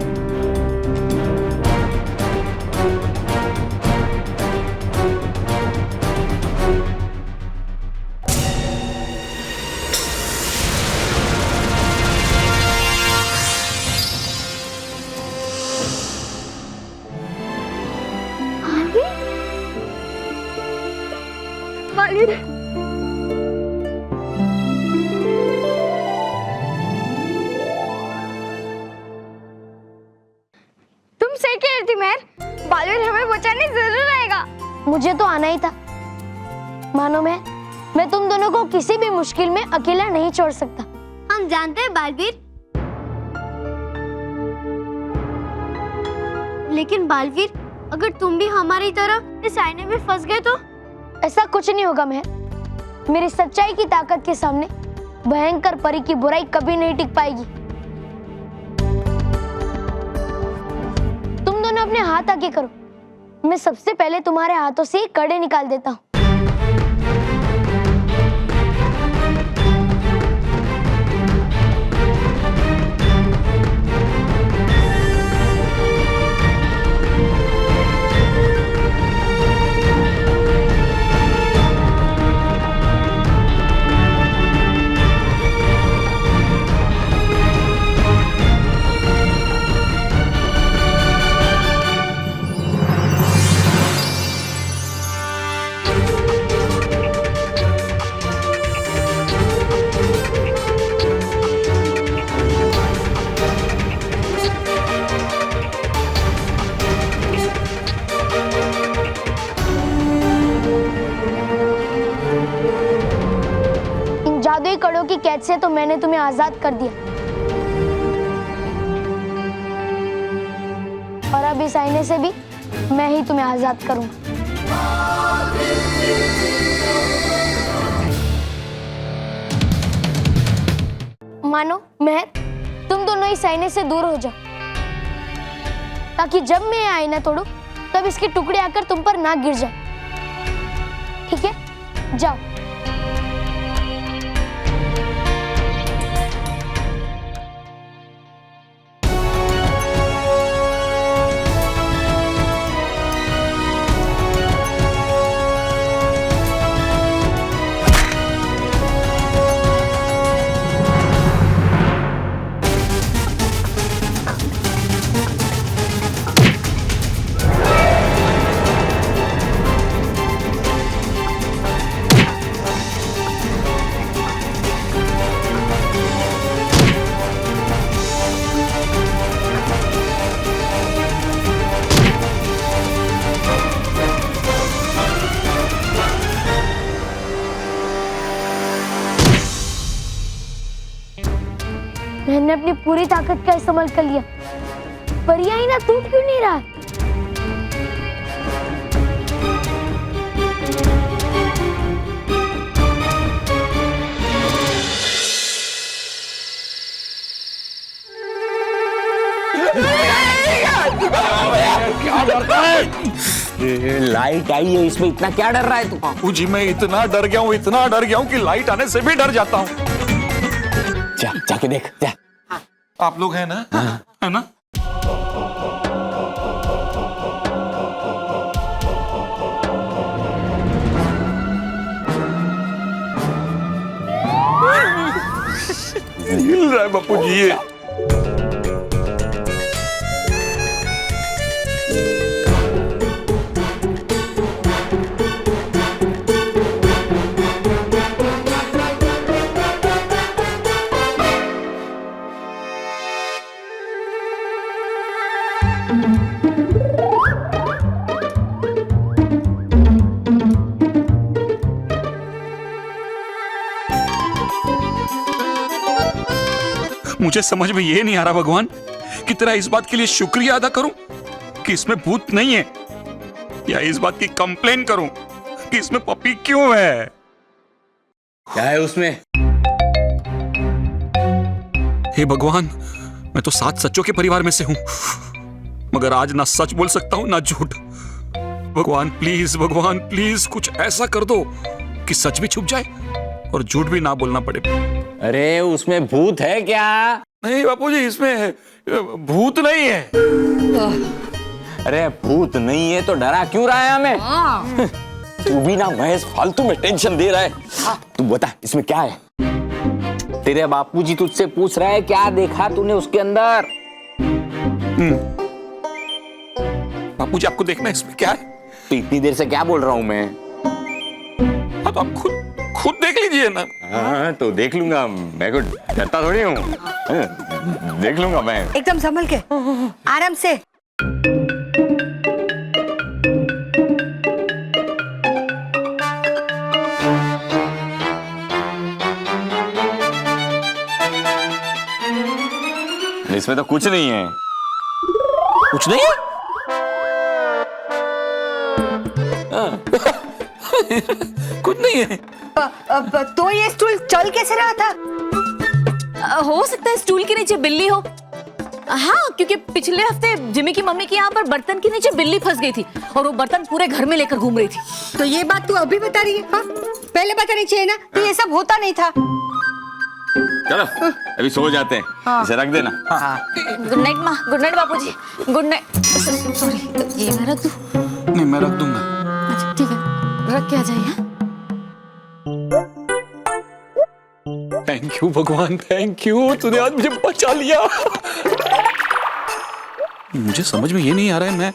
तुम सही कह रही थी मेहर, बालवीर हमें बचाने जरूर आएगा। मुझे तो आना ही था। मानो मैं तुम दोनों को किसी भी मुश्किल में अकेला नहीं छोड़ सकता। हम जानते हैं बालवीर, लेकिन बालवीर अगर तुम भी हमारी तरह इस आईने में फंस गए तो? ऐसा कुछ नहीं होगा मेहर। मेरी सच्चाई की ताकत के सामने भयंकर परी की बुराई कभी नहीं टिक पाएगी। तुम दोनों अपने हाथ आगे करो, मैं सबसे पहले तुम्हारे हाथों से ये कड़े निकाल देता हूँ। जादुई कड़ों की कैद से तो मैंने तुम्हें आजाद कर दिया और अब इस आईने से भी मैं ही तुम्हें आजाद करूंगा। मानो मेहर, तुम दोनों इस आईने से दूर हो जाओ ताकि जब मैं आईना तोड़ू तब इसके टुकड़े आकर तुम पर ना गिर जाए। ठीक है, जाओ। मैंने अपनी पूरी ताकत का इस्तेमाल कर लिया, पर ये आईना टूट क्यों नहीं रहा? क्या डरता है? लाइट आई है, इसमें इतना क्या डर रहा है तू? बापूजी, मैं इतना डर गया हूँ कि लाइट आने से भी डर जाता हूँ। जाके देख जा। आप लोग हैं ना? हाँ। है ना? हिल रहा है बापूजी ये। मुझे समझ में ये नहीं आ रहा भगवान कि तेरा इस बात के लिए शुक्रिया अदा करूं कि इसमें भूत नहीं है, या इस बात की कंप्लेन करूं कि इसमें पपी क्यों है। क्या है उसमें? हे भगवान, मैं तो 7 सच्चों के परिवार में से हूं, मगर आज ना सच बोल सकता हूं ना झूठ। भगवान प्लीज कुछ ऐसा कर दो कि सच भी छुप जाए और झूठ भी ना बोलना पड़े। अरे उसमें भूत है क्या? नहीं बापूजी, इसमें भूत नहीं है। अरे भूत नहीं है तो डरा क्यों रहा है हमें? तू भी ना महेश फालतू में टेंशन दे रहा है। तू बता इसमें क्या है? तेरे बापूजी तुझसे पूछ रहा है क्या देखा तूने उसके अंदर? बापूजी आपको देखना है इसमें क्या है? तो इतनी देर से क्या बोल रहा हूं मैं? हाँ तो आप खुद देख लीजिए ना। हाँ तो देख लूंगा, मैं को डरता थोड़ी हूँ। देख लूंगा मैं। एकदम संभल के, आराम से। इसमें तो कुछ नहीं है। कुछ नहीं है? कुछ नहीं है। तो ये स्टूल चल कैसे रहा था? हो सकता है स्टूल के नीचे बिल्ली हो। हाँ, क्योंकि पिछले हफ्ते जिमी की मम्मी के यहाँ पर बर्तन के नीचे बिल्ली फंस गई थी और वो बर्तन पूरे घर में लेकर घूम रही थी। तो ये बात तू अभी बता रही है? हाँ? पहले बतानी चाहिए ना कि ये सब होता नहीं था। चलो अभी सो जाते हैं। इसे रख देना। गुड नाइट माँ, गुड नाइट बापूजी, गुड नाइट। सॉरी, ये मैं रख दूँ? नहीं मैं रख दूंगा। अच्छा ठीक है, रख के आ जाइए। थैंक यू भगवान, थैंक यू, तूने आज मुझे बचा लिया। मुझे समझ में ये नहीं आ रहा है, मैं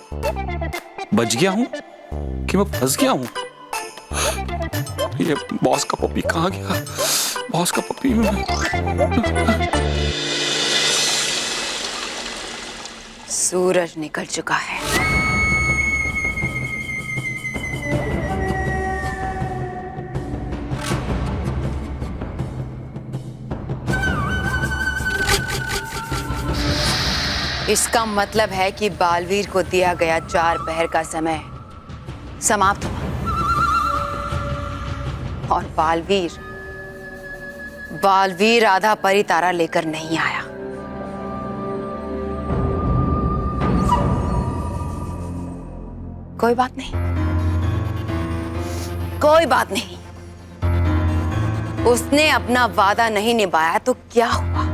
बच गया हूं कि मैं फंस गया हूं। ये बॉस का पपी कहाँ गया? बॉस का पपी सूरज निकल चुका है। इसका मतलब है कि बालवीर को दिया गया 4 पहर का समय समाप्त हुआ और बालवीर आधा परी तारा लेकर नहीं आया। कोई बात नहीं, कोई बात नहीं। उसने अपना वादा नहीं निभाया तो क्या हुआ?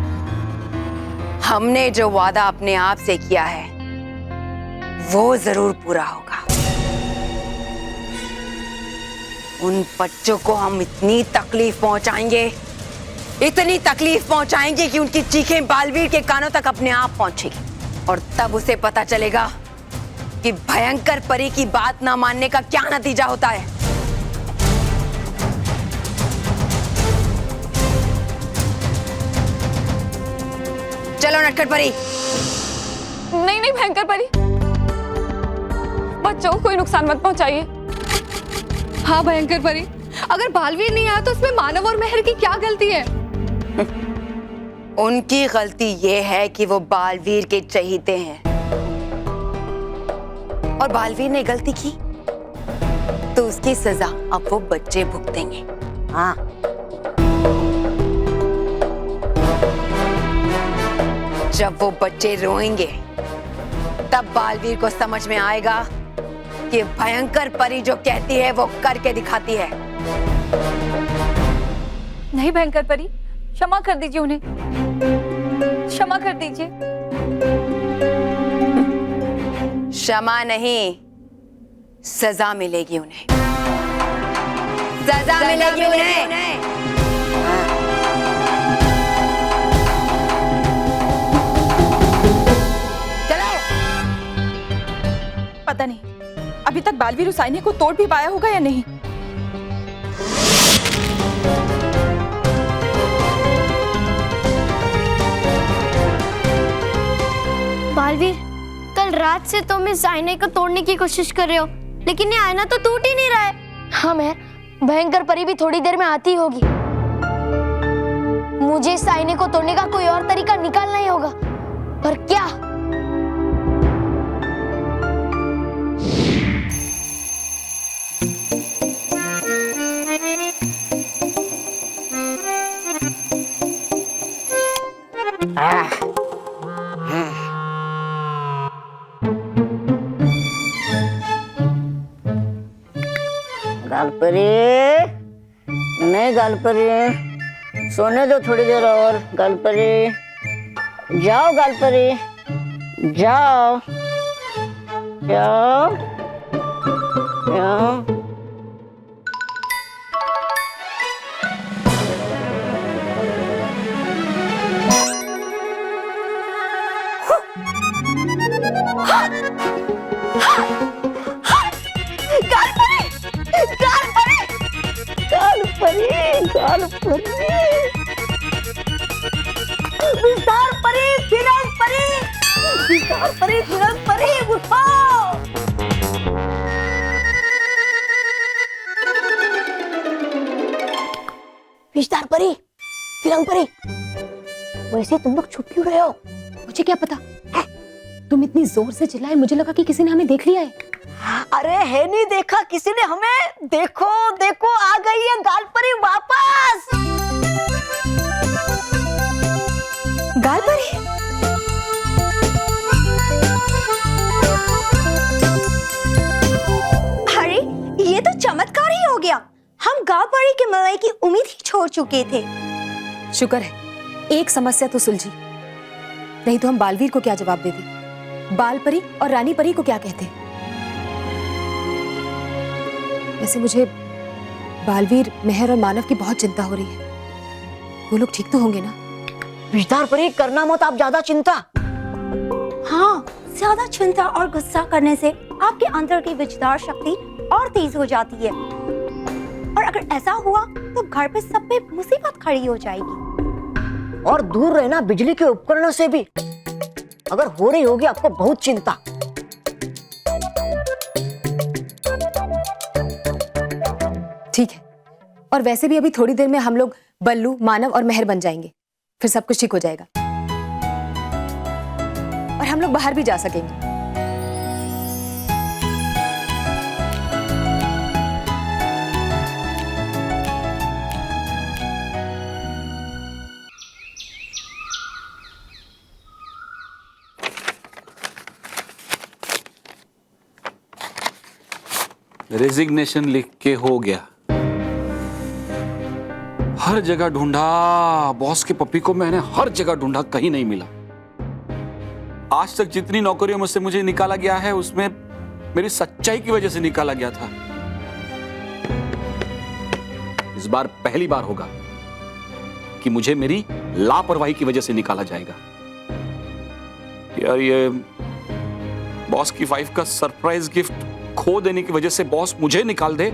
हमने जो वादा अपने आप से किया है वो जरूर पूरा होगा। उन बच्चों को हम इतनी तकलीफ पहुंचाएंगे कि उनकी चीखें बालवीर के कानों तक अपने आप पहुंचेगी और तब उसे पता चलेगा कि भयंकर परी की बात ना मानने का क्या नतीजा होता है। चलो नटखट परी। नहीं नहीं भयंकर परी, बच्चों को कोई नुकसान मत पहुंचाइए। हाँ भयंकर परी, अगर बालवीर नहीं आया तो उसमें मानव और मेहर की क्या गलती है? उनकी गलती ये है कि वो बालवीर के चहीते हैं और बालवीर ने गलती की तो उसकी सजा अब वो बच्चे भुगतेंगे। हाँ, जब वो बच्चे रोएंगे तब बालवीर को समझ में आएगा कि भयंकर परी जो कहती है वो करके दिखाती है। नहीं भयंकर परी, क्षमा कर दीजिए उन्हें, क्षमा कर दीजिए। क्षमा नहीं, सजा मिलेगी उन्हें, सजा मिलेगी उन्हें। पता नहीं अभी तक बालवीर उस आईने को तोड़ भी पाया होगा या नहीं। बालवीर, कल रात से तुम इस आईने को तोड़ने की कोशिश कर रहे हो, लेकिन ये आईना तो टूट ही नहीं रहा है। हाँ मेहर, भयंकर परी भी थोड़ी देर में आती होगी। मुझे इस आईने को तोड़ने का कोई और तरीका निकालना ही होगा। पर क्या? गालपरी, नहीं गालपरी, सोने दो थोड़ी देर और। गालपरी, जाओ गालपरी, जाओ जाओ जाओ। विस्तार परी, फिरंग परी, विस्तार परी, फिरंग परी, उठो। विस्तार परी, फिरंग परी, वैसे तुम लोग छुप क्यों रहे हो? मुझे क्या पता? तुम इतनी जोर से चिल्लाए, मुझे लगा कि किसी ने हमें देख लिया है। अरे है नहीं देखा किसी ने हमें। देखो देखो, आ गई है गालपरी वापस। गालपरी, अरे ये तो चमत्कार ही हो गया। हम गालपरी के मिलने की उम्मीद ही छोड़ चुके थे। शुक्र है एक समस्या तो सुलझी, नहीं तो हम बालवीर को क्या जवाब देते? बालपरी और रानी परी को क्या कहते? वैसे मुझे बालवीर, मेहर और मानव की बहुत चिंता हो रही है। वो लोग ठीक तो होंगे ना? विस्तार परी, करना मत आप ज्यादा चिंता। हाँ, ज्यादा चिंता और गुस्सा करने से आपके अंदर की विचार शक्ति और तेज हो जाती है, और अगर ऐसा हुआ तो घर पे सब पे मुसीबत खड़ी हो जाएगी। और दूर रहना बिजली के उपकरणों से भी, अगर हो रही होगी आपको बहुत चिंता। ठीक है, और वैसे भी अभी थोड़ी देर में हम लोग बल्लू, मानव और मेहर बन जाएंगे, फिर सब कुछ ठीक हो जाएगा और हम लोग बाहर भी जा सकेंगे। रेजिग्नेशन लिख के हो गया। हर जगह ढूंढा, बॉस के पप्पी को मैंने हर जगह ढूंढा, कहीं नहीं मिला। आज तक जितनी नौकरियों में से मुझे निकाला गया है, उसमें मेरी सच्चाई की वजह से निकाला गया था। इस बार पहली बार होगा कि मुझे मेरी लापरवाही की वजह से निकाला जाएगा। यार, ये बॉस की वाइफ का सरप्राइज गिफ्ट खो देने की वजह से बॉस मुझे निकाल दे,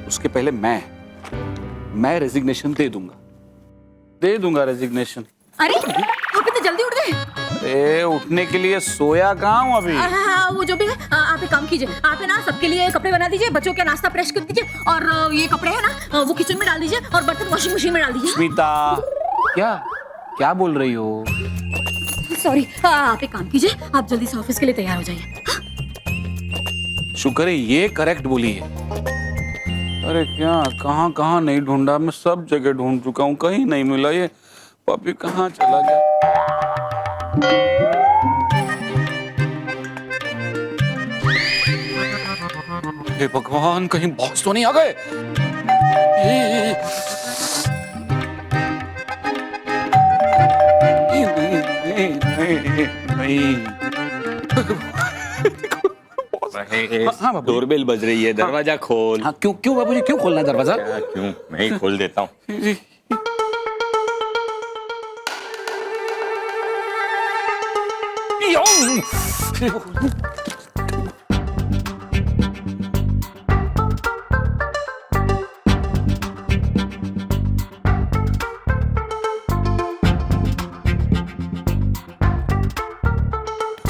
उसके पहले मैं रेजिग्नेशन दे दूंगा रेजिग्नेशन। अरे आप इतने जल्दी उठ गए? अरे उठने के लिए सोया कहाँ हूँ अभी। हाँ, वो जो भी है, आप एक काम कीजिए, आप है ना सबके लिए कपड़े बना दीजिए, बच्चों का नाश्ता प्रेस कर दीजिए, और ये कपड़े है ना वो किचन में डाल दीजिए, और बर्तन वॉशिंग मशीन में डाल दीजिए। स्मिता, क्या बोल रही हो? सॉरी, आप एक काम कीजिए, आप जल्दी से ऑफिस के लिए तैयार हो जाइए। शुक्र है ये करेक्ट बोली है। अरे क्या, कहाँ नहीं ढूंढा, मैं सब जगह ढूंढ चुका हूँ, कहीं नहीं मिला। ये पपी कहाँ चला गया? हे भगवान, कहीं बॉस तो नहीं आ गए? नहीं। हाँ, डोरबेल बज रही है, दरवाजा खोल। हाँ, क्यों बाबूजी, क्यों खोलना है दरवाजा? क्यों, मैं ही खोल देता हूँ।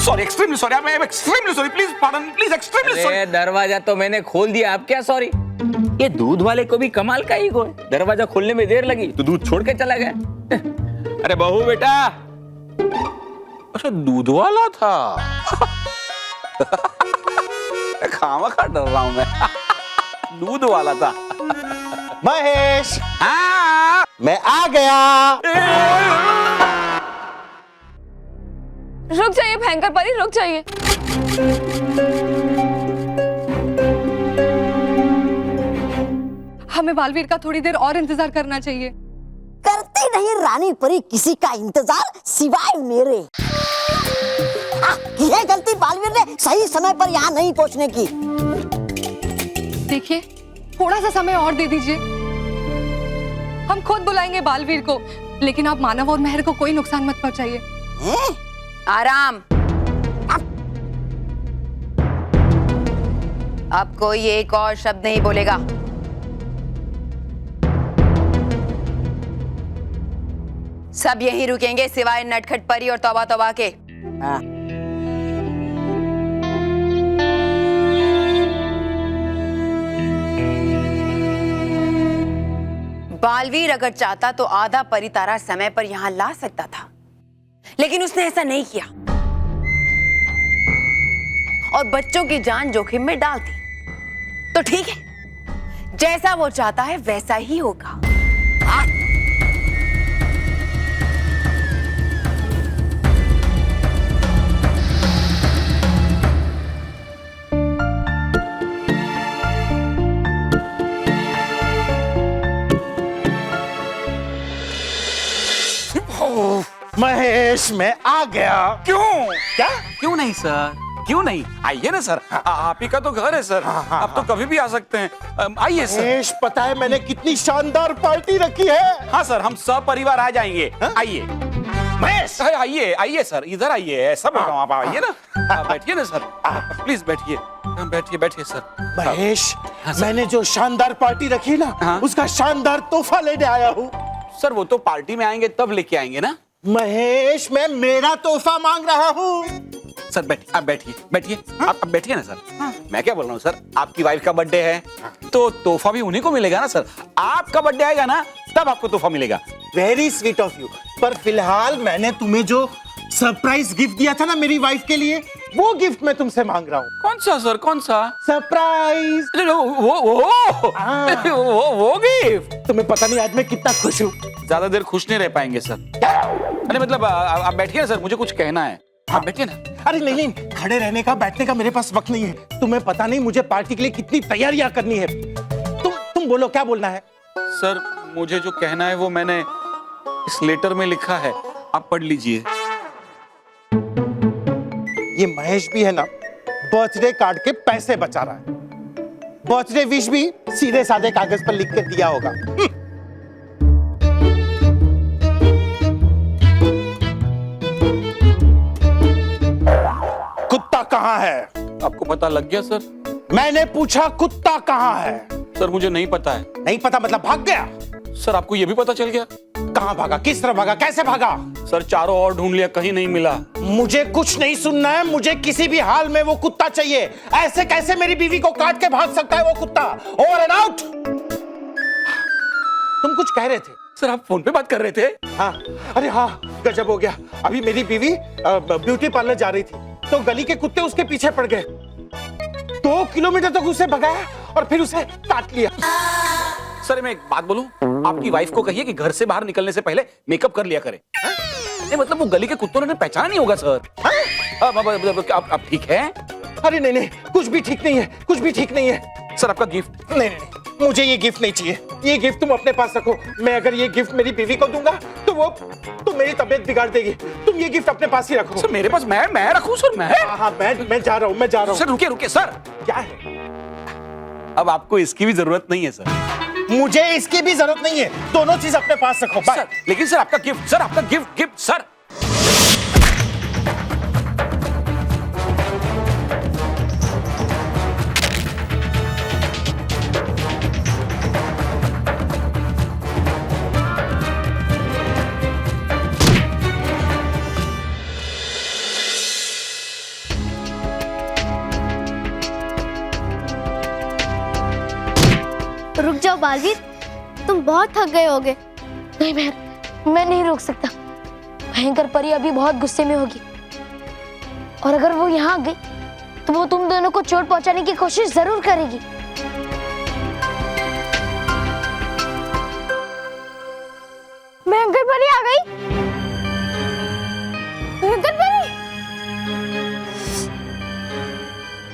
Sorry, extremely sorry, I am extremely sorry, please pardon, please, extremely sorry. दरवाजा तो मैंने खोल दिया, आप क्या सॉरी? ये दूध वाले को भी कमाल का ईगो है। दरवाजा खोलने में देर लगी तो दूध छोड़ के चला गया। अरे बहू बेटा, अच्छा दूध वाला था। खामखा डर रहा हूं मैं। दूध वाला था। महेश, हाँ मैं आ गया। रुक जाइए भयंकर परी, रुक जाइए। हमें बालवीर का थोड़ी देर और इंतजार करना चाहिए। करती नहीं रानी परी किसी का इंतजार सिवाय मेरे। ये गलती बालवीर ने सही समय पर यहाँ नहीं पहुँचने की। देखिए थोड़ा सा समय और दे दीजिए, हम खुद बुलाएंगे बालवीर को, लेकिन आप मानव और मेहर को कोई नुकसान मत पहुंचाइए। आराम। अब कोई एक और शब्द नहीं बोलेगा। सब यहीं रुकेंगे सिवाय नटखट परी और तौबा तौबा के। बालवीर अगर चाहता तो आधा परितारा समय पर यहां ला सकता था, लेकिन उसने ऐसा नहीं किया और बच्चों की जान जोखिम में डाल दी। तो ठीक है, जैसा वो चाहता है वैसा ही होगा। महेश, मैं आ गया। क्यों? क्या? क्यों नहीं सर, क्यों नहीं? आइए ना सर, आप ही का तो घर है सर। आप तो कभी भी आ सकते हैं। आइए सर। महेश, पता है मैंने कितनी शानदार पार्टी रखी है। हाँ सर, हम सब परिवार आ जाएंगे। आइए महेश, आइए आइए सर, इधर आइए। ऐसा बोल रहा हूँ, आप आइए ना। बैठिए ना सर, प्लीज बैठिए। बैठिए बैठिए सर। महेश, मैंने जो शानदार पार्टी रखी ना, हाँ। उसका शानदार तोहफा लेने आया हूँ। सर वो तो पार्टी में आएंगे तब लेके आएंगे ना। महेश, मैं मेरा तोहफा मांग रहा हूँ। सर बैठिए, आप बैठिए बैठिए। आप बैठिए ना सर। मैं क्या बोल रहा हूँ सर, आपकी वाइफ का बर्थडे है तो तोहफा भी उन्हीं को मिलेगा ना सर। आपका बर्थडे आएगा ना तब आपको तोहफा मिलेगा। Very sweet of you. पर फिलहाल मैंने तुम्हें जो सरप्राइज गिफ्ट दिया था ना मेरी वाइफ के लिए, वो गिफ्ट मैं तुमसे मांग रहा हूँ। कौन सा सर, कौन सा? सरप्राइज। वो गिफ्ट। तुम्हें पता नहीं आज मैं कितना खुश हूँ। ज्यादा देर खुश नहीं रह पाएंगे सर। अरे मतलब आप बैठिए ना सर, मुझे कुछ कहना है। आप बैठिए ना। अरे नहीं, खड़े रहने का बैठने का मेरे पास वक्त नहीं है। तुम्हें पता नहीं मुझे पार्टी के लिए कितनी तैयारियां करनी है। तुम बोलो, क्या बोलना है? सर मुझे जो कहना है वो मैंने इस लेटर में लिखा है, आप पढ़ लीजिए। ये महेश भी है ना, बर्थडे कार्ड के पैसे बचा रहा है। बर्थडे विश भी सीधे साधे कागज पर लिख के दिया होगा। कुत्ता कहाँ है? आपको पता लग गया सर? मैंने पूछा कुत्ता कहाँ है? सर मुझे नहीं पता है। नहीं पता मतलब भाग गया? सर आपको ये भी पता चल गया? कहाँ भागा, किस तरह भागा, कैसे भागा? सर चारों ओर ढूंढ लिया, कहीं नहीं मिला। मुझे कुछ नहीं सुनना है। मुझे किसी भी हाल में वो कुत्ता चाहिए। ऐसे कैसे मेरी बीवी को काट के भाग सकता है वो कुत्ता? Over and out. तुम कुछ कह रहे थे? सर आप फोन पे बात कर रहे थे? हाँ, अरे हाँ, गजब हो गया। अभी मेरी बीवी ब्यूटी पार्लर जा रही थी तो गली के कुत्ते उसके पीछे पड़ गए। 2 किलोमीटर तक उसे भगाया और फिर उसे काट लिया। सर मैं एक बात बोलूं, आपकी वाइफ को कहिए कि घर से बाहर निकलने से पहले मेकअप कर लिया करे। नहीं मतलब वो गली के कुत्तों ने पहचाना नहीं होगा सर। आप ठीक है? अरे नहीं, कुछ भी ठीक नहीं है, कुछ भी ठीक नहीं है। सर आपका गिफ्ट? नहीं, मुझे ये गिफ्ट नहीं चाहिए। ये गिफ्ट तुम अपने पास रखो। मैं अगर ये गिफ्ट मेरी बीवी को दूंगा तो मेरी तबीयत बिगाड़ देगी। तुम ये गिफ्ट अपने पास ही रखो। सर मेरे पास मैं रखूं सर? हाँ, मैं जा रहा हूँ। सर रुकिए सर। क्या है? अब आपको इसकी भी जरूरत नहीं है सर। मुझे इसकी भी जरूरत नहीं है। दोनों चीज अपने पास रखो। सर लेकिन सर आपका गिफ्ट, सर आपका गिफ्ट सर। रुक जाओ बालवीर, तुम बहुत थक गए होगे। नहीं मेहर, मैं नहीं रोक सकता। भयंकर परी अभी बहुत गुस्से में होगी और अगर वो यहाँ आ गई तो वो तुम दोनों को चोट पहुंचाने की कोशिश जरूर करेगी। भयंकर परी आ गई। भयंकर परी,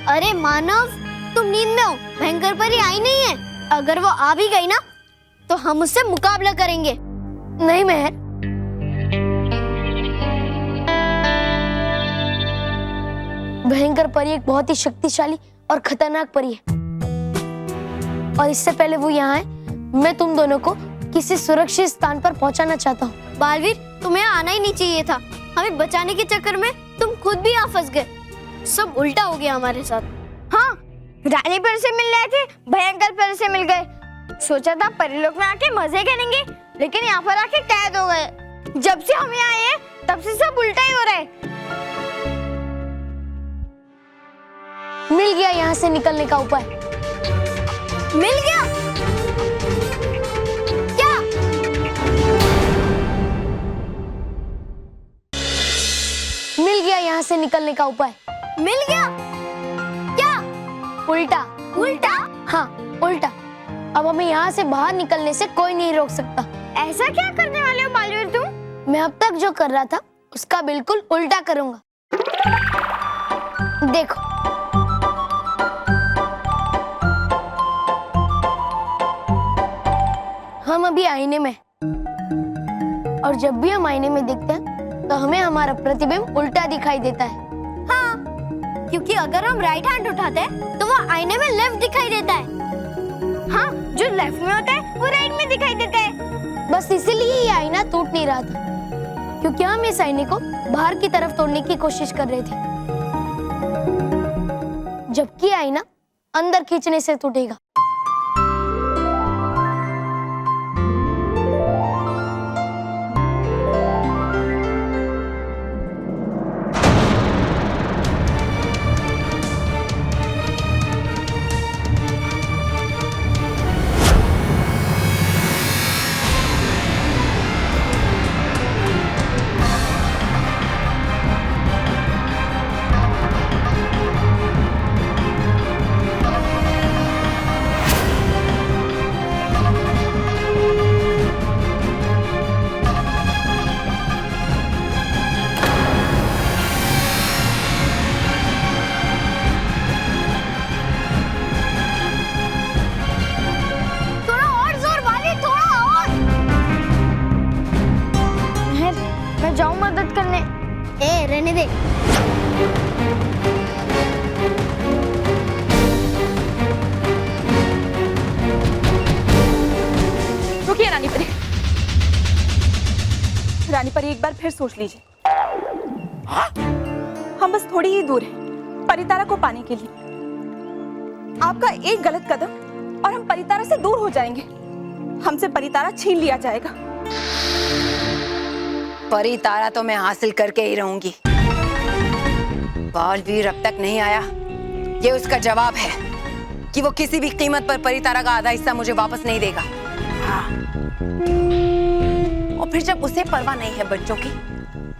अरे मानव, तुम नींद में हो। भयंकर परी आई नहीं है। अगर वो आ भी गई ना तो हम उससे मुकाबला करेंगे। नहीं मेहर, भयंकर परी एक बहुत ही शक्तिशाली और खतरनाक परी है और इससे पहले वो यहाँ आए, मैं तुम दोनों को किसी सुरक्षित स्थान पर पहुंचाना चाहता हूँ। बालवीर, तुम्हें आना ही नहीं चाहिए था। हमें बचाने के चक्कर में तुम खुद भी यहाँ फंस गए। सब उल्टा हो गया हमारे साथ। हाँ, रानी परी से मिल रहे थे, भयंकर परी से मिल गए। सोचा था परिलोक में आके मजे करेंगे, लेकिन यहाँ पर आके कैद हो गए। जब से हम यहाँ आए हैं तब से सब उल्टा ही हो रहा है। मिल गया यहाँ से निकलने का उपाय। मिल गया? क्या? मिल गया यहाँ से निकलने का उपाय। मिल गया? क्या? उल्टा। उल्टा? हाँ, उल्टा। अब हमें यहाँ से बाहर निकलने से कोई नहीं रोक सकता। ऐसा क्या करने वाले हो बालवीर तुम? मैं अब तक जो कर रहा था उसका बिल्कुल उल्टा करूंगा। देखो, हम अभी आईने में और जब भी हम आईने में देखते हैं तो हमें हमारा प्रतिबिंब उल्टा दिखाई देता है। हाँ, क्योंकि अगर हम राइट हैंड उठाते हैं तो वो आईने में लेफ्ट दिखाई देता है। हाँ, जो लेफ्ट में होता है वो राइट में दिखाई देता है। बस इसीलिए ये आईना टूट नहीं रहा था, क्योंकि हम इस आईने को बाहर की तरफ तोड़ने की कोशिश कर रहे थे, जबकि आईना अंदर खींचने से टूटेगा। जाऊं मदद करने? रहने दे। रुकिए रानी परी। रानी परी, एक बार फिर सोच लीजिए। हम बस थोड़ी ही दूर हैं परितारा को पाने के लिए। आपका एक गलत कदम और हम परितारा से दूर हो जाएंगे। हमसे परितारा छीन लिया जाएगा। परितारा तो मैं हासिल करके ही रहूंगी। बालवीर अब तक नहीं आया, ये उसका जवाब है कि वो किसी भी कीमत पर परितारा का आधा हिस्सा मुझे वापस नहीं देगा। हाँ। और फिर जब उसे परवाह नहीं है बच्चों की,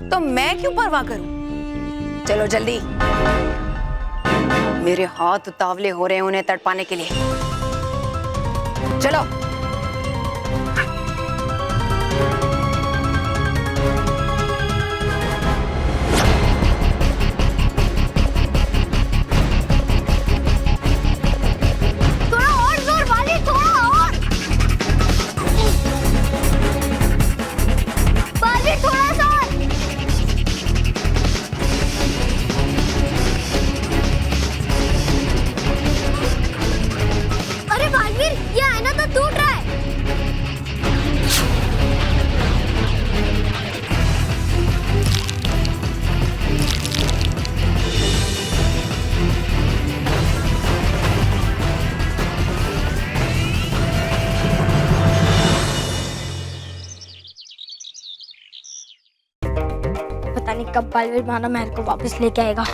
तो मैं क्यों परवाह करूं? चलो जल्दी, मेरे हाथ उतावले हो रहे हैं उन्हें तड़पाने के लिए। चलो। पता नहीं कब बालवीर मानव महल को वापस लेके आएगा।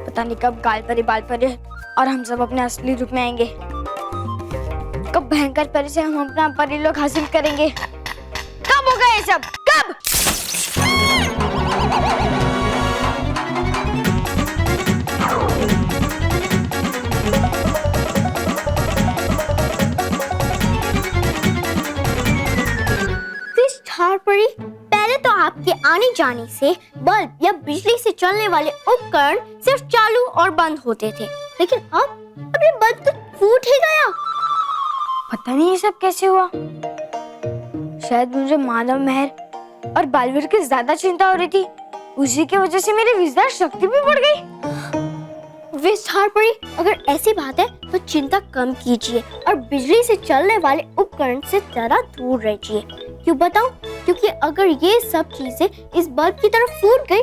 पता नहीं कब बाल परी और हम सब अपने असली रूप में आएंगे। कब भयंकर परी से हम अपना परिलोक हासिल करेंगे? कब होगा ये सब? कब? परी, पहले तो आपके आने जाने से बल्ब या बिजली से चलने वाले उपकरण सिर्फ चालू और बंद होते थे, लेकिन अब ये बल्ब तो फूट ही गया। पता नहीं ये सब कैसे हुआ। शायद मुझे मानव मेहर और बालवीर की ज्यादा चिंता हो रही थी, उसी की वजह से मेरी विचार शक्ति भी बढ़ गई। विस्तार परी, अगर ऐसी बात है तो चिंता कम कीजिए और बिजली से चलने वाले उपकरण से जरा दूर रहिए। क्यों बताऊं? क्योंकि अगर ये सब चीजें इस बल्ब की तरफ फूट गई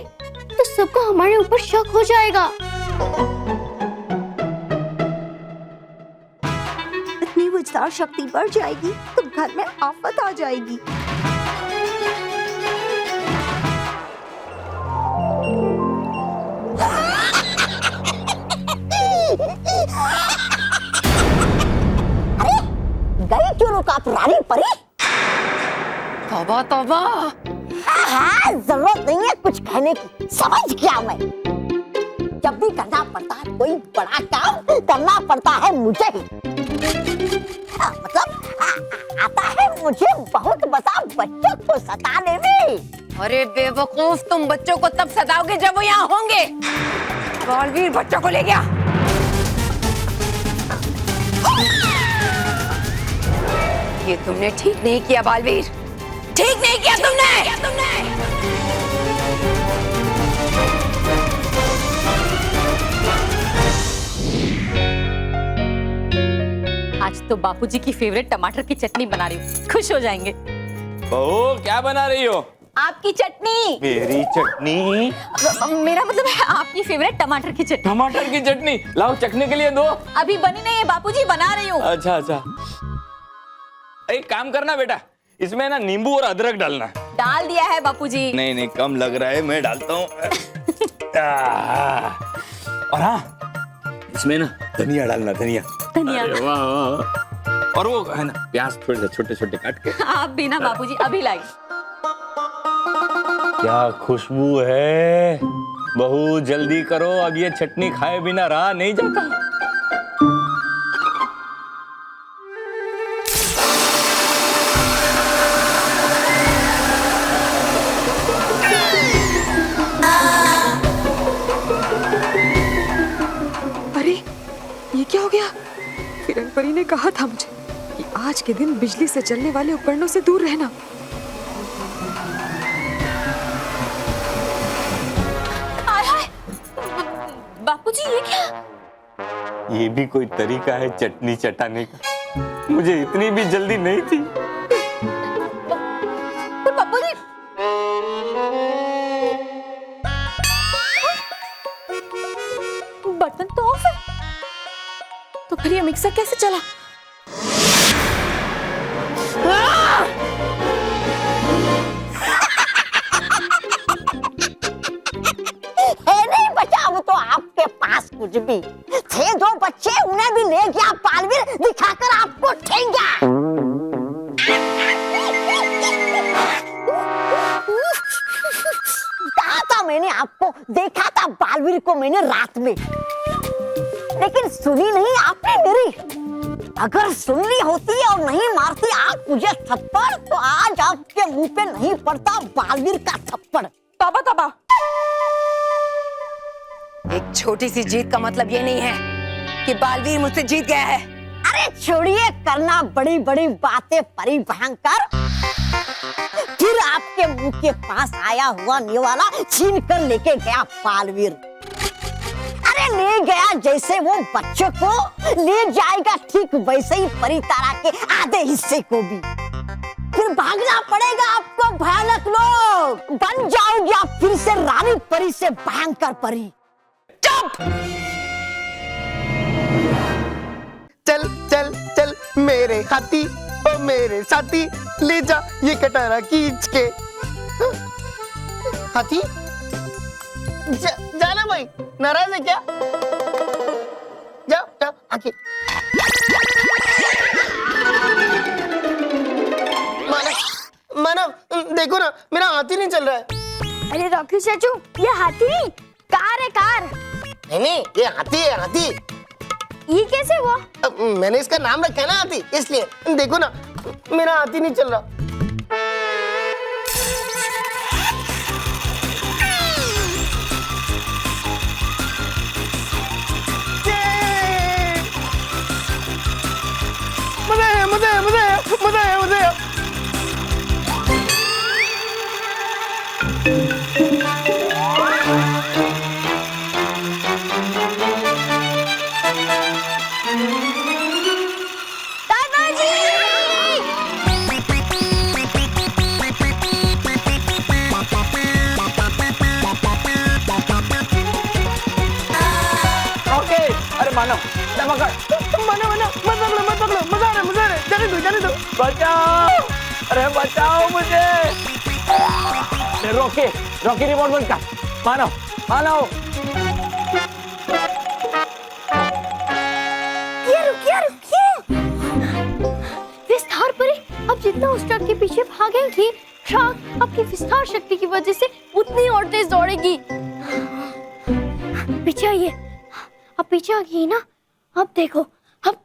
तो सबको हमारे ऊपर शक हो जाएगा। इतनी विचार शक्ति बढ़ जाएगी तो घर में आफत आ जाएगी। अरे गई क्यों रुक आप रानी परी? तौबा तौबा। हाँ, जरूरत नहीं है कुछ कहने की, समझ गया मैं। जब भी करना पड़ता है कोई बड़ा काम करना पड़ता है मुझे ही। मतलब आता है मुझे बहुत बता बच्चों को सताने में। अरे बेवकूफ, तुम बच्चों को तब सताओगे जब वो यहाँ होंगे। बालवीर बच्चों को ले गया। ये तुमने ठीक नहीं किया बालवीर, ठीक नहीं किया तुमने। आज तो बापूजी की फेवरेट टमाटर की चटनी बना रही हूँ, खुश हो जाएंगे। बहू क्या बना रही हो? आपकी चटनी। मेरी चटनी? मेरा मतलब है आपकी फेवरेट टमाटर की चटनी। टमाटर की चटनी लाओ, चखने के लिए दो। अभी बनी नहीं है बापूजी, बना रही हूँ। अच्छा अच्छा, एक काम करना बेटा, इसमें ना नींबू और अदरक डालना। डाल दिया है बापूजी। नहीं नहीं, कम लग रहा है, मैं डालता हूँ। और हाँ, इसमें ना धनिया डालना, धनिया। अरे वाह वाह। और वो है ना प्याज थोड़े से छोटे छोटे काट के। आप भी ना बापूजी, अभी लाई। क्या खुशबू है। बहू जल्दी करो, अब ये चटनी खाए बिना रहा नहीं जाता। ये क्या हो गया? किरण परी ने कहा था मुझे कि आज के दिन बिजली से चलने वाले उपकरणों से दूर रहना। बापूजी ये क्या? ये भी कोई तरीका है चटनी चटाने का? मुझे इतनी भी जल्दी नहीं थी। बापूजी बटन तो ऑफ है, तो फिर ये मिक्सर कैसे चला? है नहीं बचा वो तो आपके पास कुछ भी थे। दो बच्चे, उन्हें भी ले गया बालवीर, दिखाकर आपको ठेंगा। कहा था मैंने आपको, देखा था बालवीर को मैंने रात में, लेकिन सुनी नहीं आपने मेरी। अगर सुन ली होती और नहीं मारती आप मुझे थप्पड़, तो आज आपके मुंह पे नहीं पड़ता बालवीर का थप्पड़। तौबा तौबा। एक छोटी सी जीत का मतलब ये नहीं है कि बालवीर मुझसे जीत गया है। अरे छोड़िए करना बड़ी बड़ी बातें परी भयंकर। फिर आपके मुंह के पास आया हुआ निवाला छीन कर लेके गया बालवीर। अरे ले गया जैसे वो बच्चों को ले जाएगा, ठीक वैसे ही परितारा के आधे हिस्से को भी। फिर भागना पड़ेगा आपको भयानक लोग, बन जाओगे आप फिर से रानी परी से भयंकर परी। चुप! चल चल चल मेरे हाथी ओ मेरे साथी, ले जा ये कटारा खींच के। हाथी जाना भाई, नाराज है क्या? जा। आके मानव देखो ना, मेरा हाथ ही नहीं चल रहा है। अरे रॉकी चाचू, ये हाथी नहीं, कार है कार। नहीं, ये हाथी है, हाथी। ये कैसे हुआ? मैंने इसका नाम रखा है ना हाथी, इसलिए। देखो ना, मेरा हाथ ही नहीं चल रहा। मजा आया। ओके, अरे मानव, मजा आ रहा है, जाने दो। बचाओ, अरे बचाओ मुझे। रॉकी रिमोट बंद कर। मानव। रुकिए। विस्तार परी, अब जितना उस ट्रक के पीछे भागेंगी, ट्रक आपकी विस्तार शक्ति की वजह से उतनी और तेज दौड़ेगी। पीछे आइए, अब पीछे आ गई ना, अब देखो, अब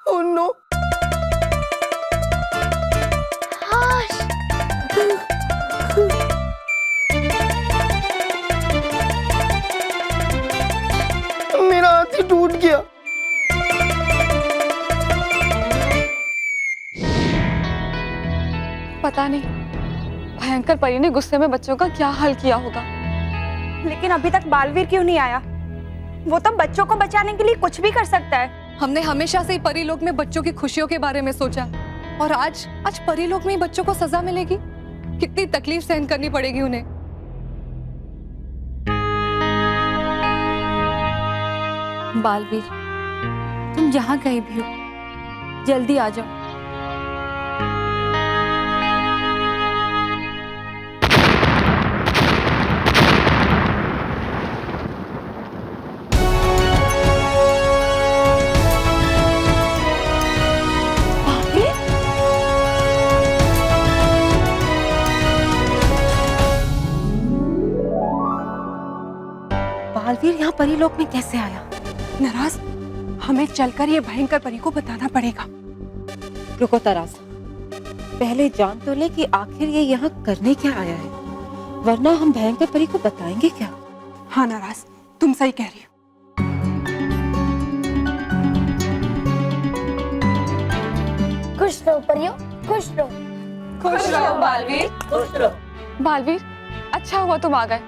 Oh no! मेरा हाथ ही टूट गया। पता नहीं भयंकर परी ने गुस्से में बच्चों का क्या हाल किया होगा। लेकिन अभी तक बालवीर क्यों नहीं आया? वो तो बच्चों को बचाने के लिए कुछ भी कर सकता है। हमने हमेशा से ही परीलोक में बच्चों की खुशियों के बारे में सोचा, और आज परीलोक में ही बच्चों को सजा मिलेगी। कितनी तकलीफ सहन करनी पड़ेगी उन्हें। बालवीर, तुम जहां कहीं भी हो, जल्दी आ जाओ। बालवीर यहाँ परीलोक में कैसे आया? नाराज, हमें चलकर ये भयंकर परी को बताना पड़ेगा। रुको तरास, पहले जान तो ले कि आखिर ये यहाँ करने क्या आया है, वरना हम भयंकर परी को बताएंगे क्या? हाँ नाराज, तुम सही कह रही हो। खुश रहो परियो, खुश रहो। खुश रहो बालवीर, खुश रहो। बालवीर, अच्छा हुआ तुम आ गए।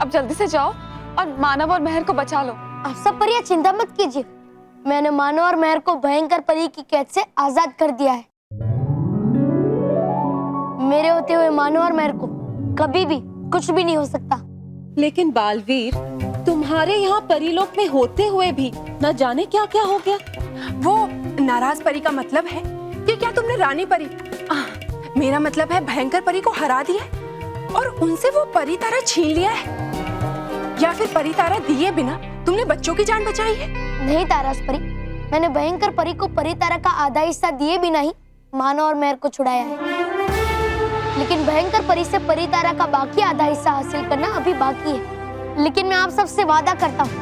अब जल्दी से जाओ और मानव और महर को बचा लो। आप सब परिया चिंता मत कीजिए, मैंने मानव और महर को भयंकर परी की कैद से आजाद कर दिया है। मेरे होते हुए मानव और महर को कभी भी कुछ भी नहीं हो सकता। लेकिन बालवीर, तुम्हारे यहाँ परीलोक में होते हुए भी न जाने क्या क्या हो गया। वो नाराज परी का मतलब है कि क्या तुमने रानी परी, मेरा मतलब है भयंकर परी को हरा दिया और उनसे वो परी तारा छीन लिया है, या फिर परी तारा दिए बिना तुमने बच्चों की जान बचाई है? नहीं तारास परी, मैंने भयंकर परी को परी तारा का आधा हिस्सा दिए बिना ही मानव और महर को छुड़ाया है। लेकिन भयंकर परी से परी तारा का बाकी आधा हिस्सा हासिल करना अभी बाकी है। लेकिन मैं आप सबसे वादा करता हूँ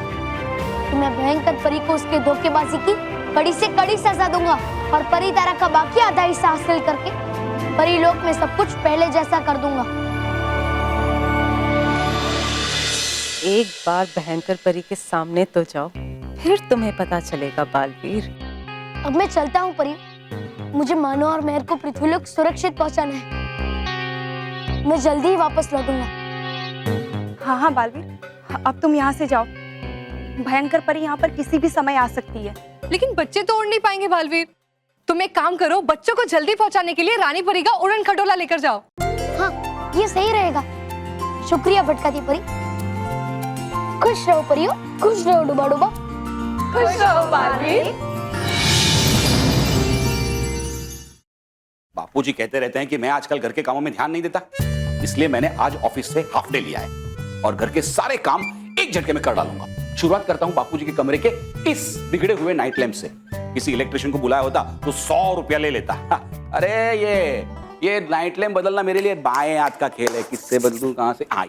कि मैं भयंकर परी को उसके धोखेबाजी की कड़ी से कड़ी सजा दूंगा और परी तारा का बाकी आधा हिस्सा हासिल करके परीलोक में सब कुछ पहले जैसा कर दूंगा। एक बार भयंकर परी के सामने तो जाओ, फिर तुम्हें पता चलेगा बालवीर। अब मैं चलता हूँ परी, मुझे मानव और महर को पृथ्वीलोक सुरक्षित पहुंचाना है। मैं जल्दी ही वापस लौटूंगा। हाँ बालवीर, अब तुम यहाँ से जाओ। भयंकर परी यहाँ पर किसी भी समय आ सकती है। लेकिन बच्चे तो उड़ नहीं पाएंगे बालवीर। तुम एक काम करो, बच्चों को जल्दी पहुंचाने के लिए रानी परी का उड़न खटोला लेकर जाओ। हाँ, ये सही रहेगा। शुक्रिया भटकाती परी। खुश रहो परियो, खुश रहो डुबा डुबा। खुश रहो बालवीर। बापूजी कहते रहते हैं कि मैं आजकल घर के कामों में ध्यान नहीं देता। इसलिए मैंने आज ऑफिस से हाफ डे लिया है और घर के सारे काम एक झटके में कर डालूंगा। शुरुआत करता हूँ बापूजी के कमरे के इस बिगड़े हुए नाइट लैंप से। किसी इलेक्ट्रिशियन को बुलाया होता तो 100 रुपया ले लेता। अरे ये नाइट लैंप बदलना मेरे लिए बाएं हाथ का खेल है। किससे बदलूं, कहां से? हाँ,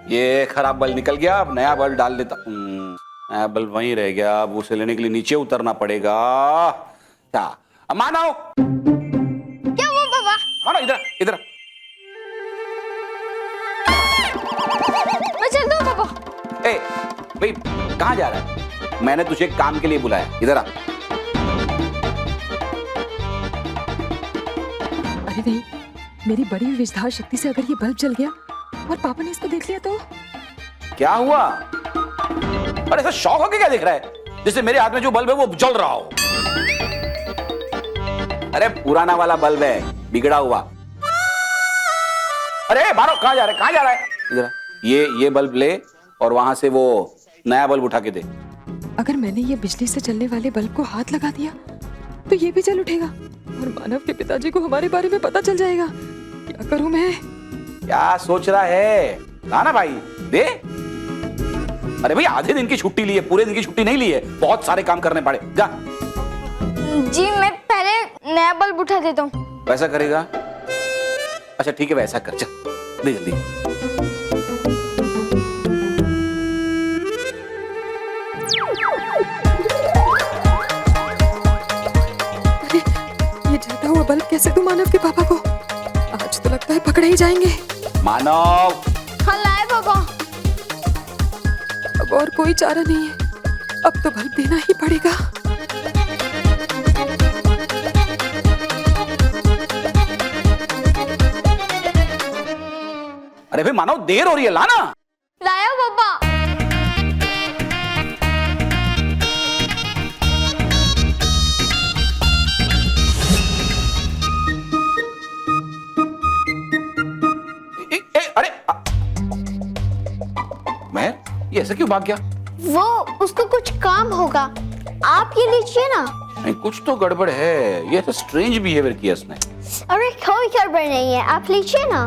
ये खराब बल्ब निकल गया, अब नया बल्ब डाल देता। नया बल्ब वहीं रह गया, अब उसे लेने के लिए नीचे उतरना पड़ेगा। मानो, क्या हुआ बाबा? मानो इधर इधर। मैं चलता हूँ पापा। ए भाई, कहाँ जा रहा है? मैंने तुझे काम के लिए बुलाया, इधर आ। अरे नहीं, मेरी बड़ी विजधार शक्ति से अगर ये बल्ब जल गया और पापा ने इसको देख लिया तो क्या हुआ? अरे ऐसा शौक होके क्या देख रहा है जैसे मेरे हाथ में जो बल्ब है वो जल रहा हो? अरे पुराना वाला बल्ब है, बिगड़ा हुआ। अरे मारो, कहाँ जा रहा है? कहाँ जा रहा है? इधर ये बल्ब ले और वहां से वो नया बल्ब उठा के दे। अगर मैंने ये बिजली से चलने वाले बल्ब को हाथ लगा दिया तो ये भी जल उठेगा और मानव के पिताजी को हमारे बारे में पता चल जाएगा। क्या करूं मैं? क्या सोच रहा है? ना भाई दे। अरे भाई, आधे दिन की छुट्टी ली है, पूरे दिन की छुट्टी नहीं ली है। बहुत सारे काम करने पड़े। जा। जी मैं पहले नया बल्ब उठा देता हूँ। वैसा करेगा? अच्छा ठीक है, वैसा कर। चल दे जल्दी। ये जलता हुआ बल्ब कैसे दूं मानव के पापा को? आज तो लगता है पकड़े ही जाएंगे। मानव। हाँ लाए पापा। अब और कोई चारा नहीं है, अब तो बल्ब देना ही पड़ेगा। अरे भाई मानव, देर हो रही है, लाना। लाया पापा। अरे महर, ये ऐसा क्यों भाग गया? वो उसको कुछ काम होगा, आप ये लीजिए ना। नहीं, कुछ तो गड़बड़ है। ये तो स्ट्रेंज बिहेवियर किया इसने। अरे कोई गड़बड़ नहीं है, आप लीजिए ना।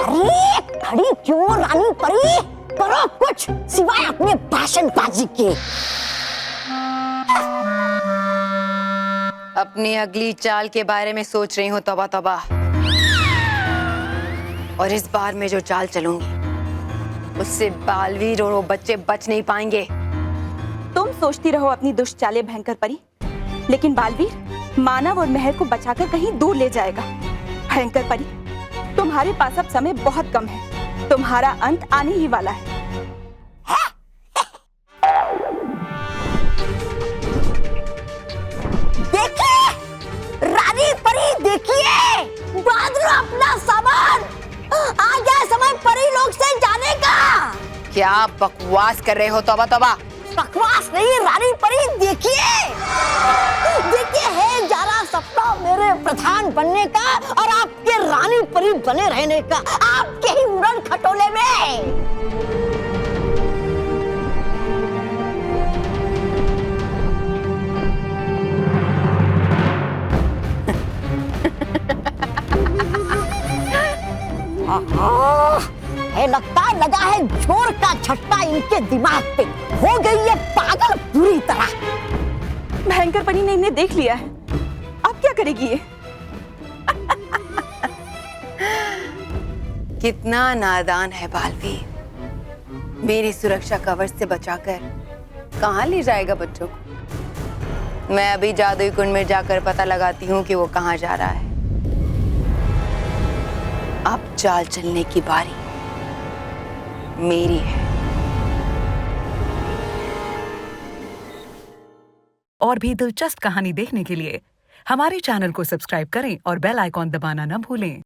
अरे खड़ी क्यों रानी परी? करो कुछ सिवाय अपने भाषणबाजी के। अपनी अगली चाल के बारे में सोच रही हूँ तौबा तौबा। और इस बार मैं जो चाल चलूंगी उससे बालवीर और वो बच्चे बच नहीं पाएंगे। तुम सोचती रहो अपनी दुष्ट चालें भयंकर परी, लेकिन बालवीर मानव और महर को बचाकर कहीं दूर ले जाएगा। भयंकर परी, तुम्हारे पास अब समय बहुत कम है, तुम्हारा अंत आने ही वाला है। देखिए रानी परी, देखिए बांध लो अपना सामान। आ गया समय परी लोग से जाने का। क्या बकवास कर रहे हो तौबा तौबा? बकवास नहीं रानी परी, देखिए देखिए है जारा सपना मेरे प्रधान बनने का और आपके रानी परी बने रहने का, आपके ही उड़न खटोले में। है लगता है लगा है जोर का झटका इनके दिमाग पे। हो गई है पागल पूरी तरह। भयंकर परी ने इन्हें देख लिया है, अब क्या करेगी ये? कितना नादान है बालवीर। मेरी सुरक्षा कवच से बचाकर कहाँ ले जाएगा बच्चों को? मैं अभी जादुई कुंड में जाकर पता लगाती हूँ कि वो कहाँ जा रहा है। अब चाल चलने की बारी मेरी है। और भी दिलचस्प कहानी देखने के लिए हमारे चैनल को सब्सक्राइब करें और बेल आइकॉन दबाना न भूलें।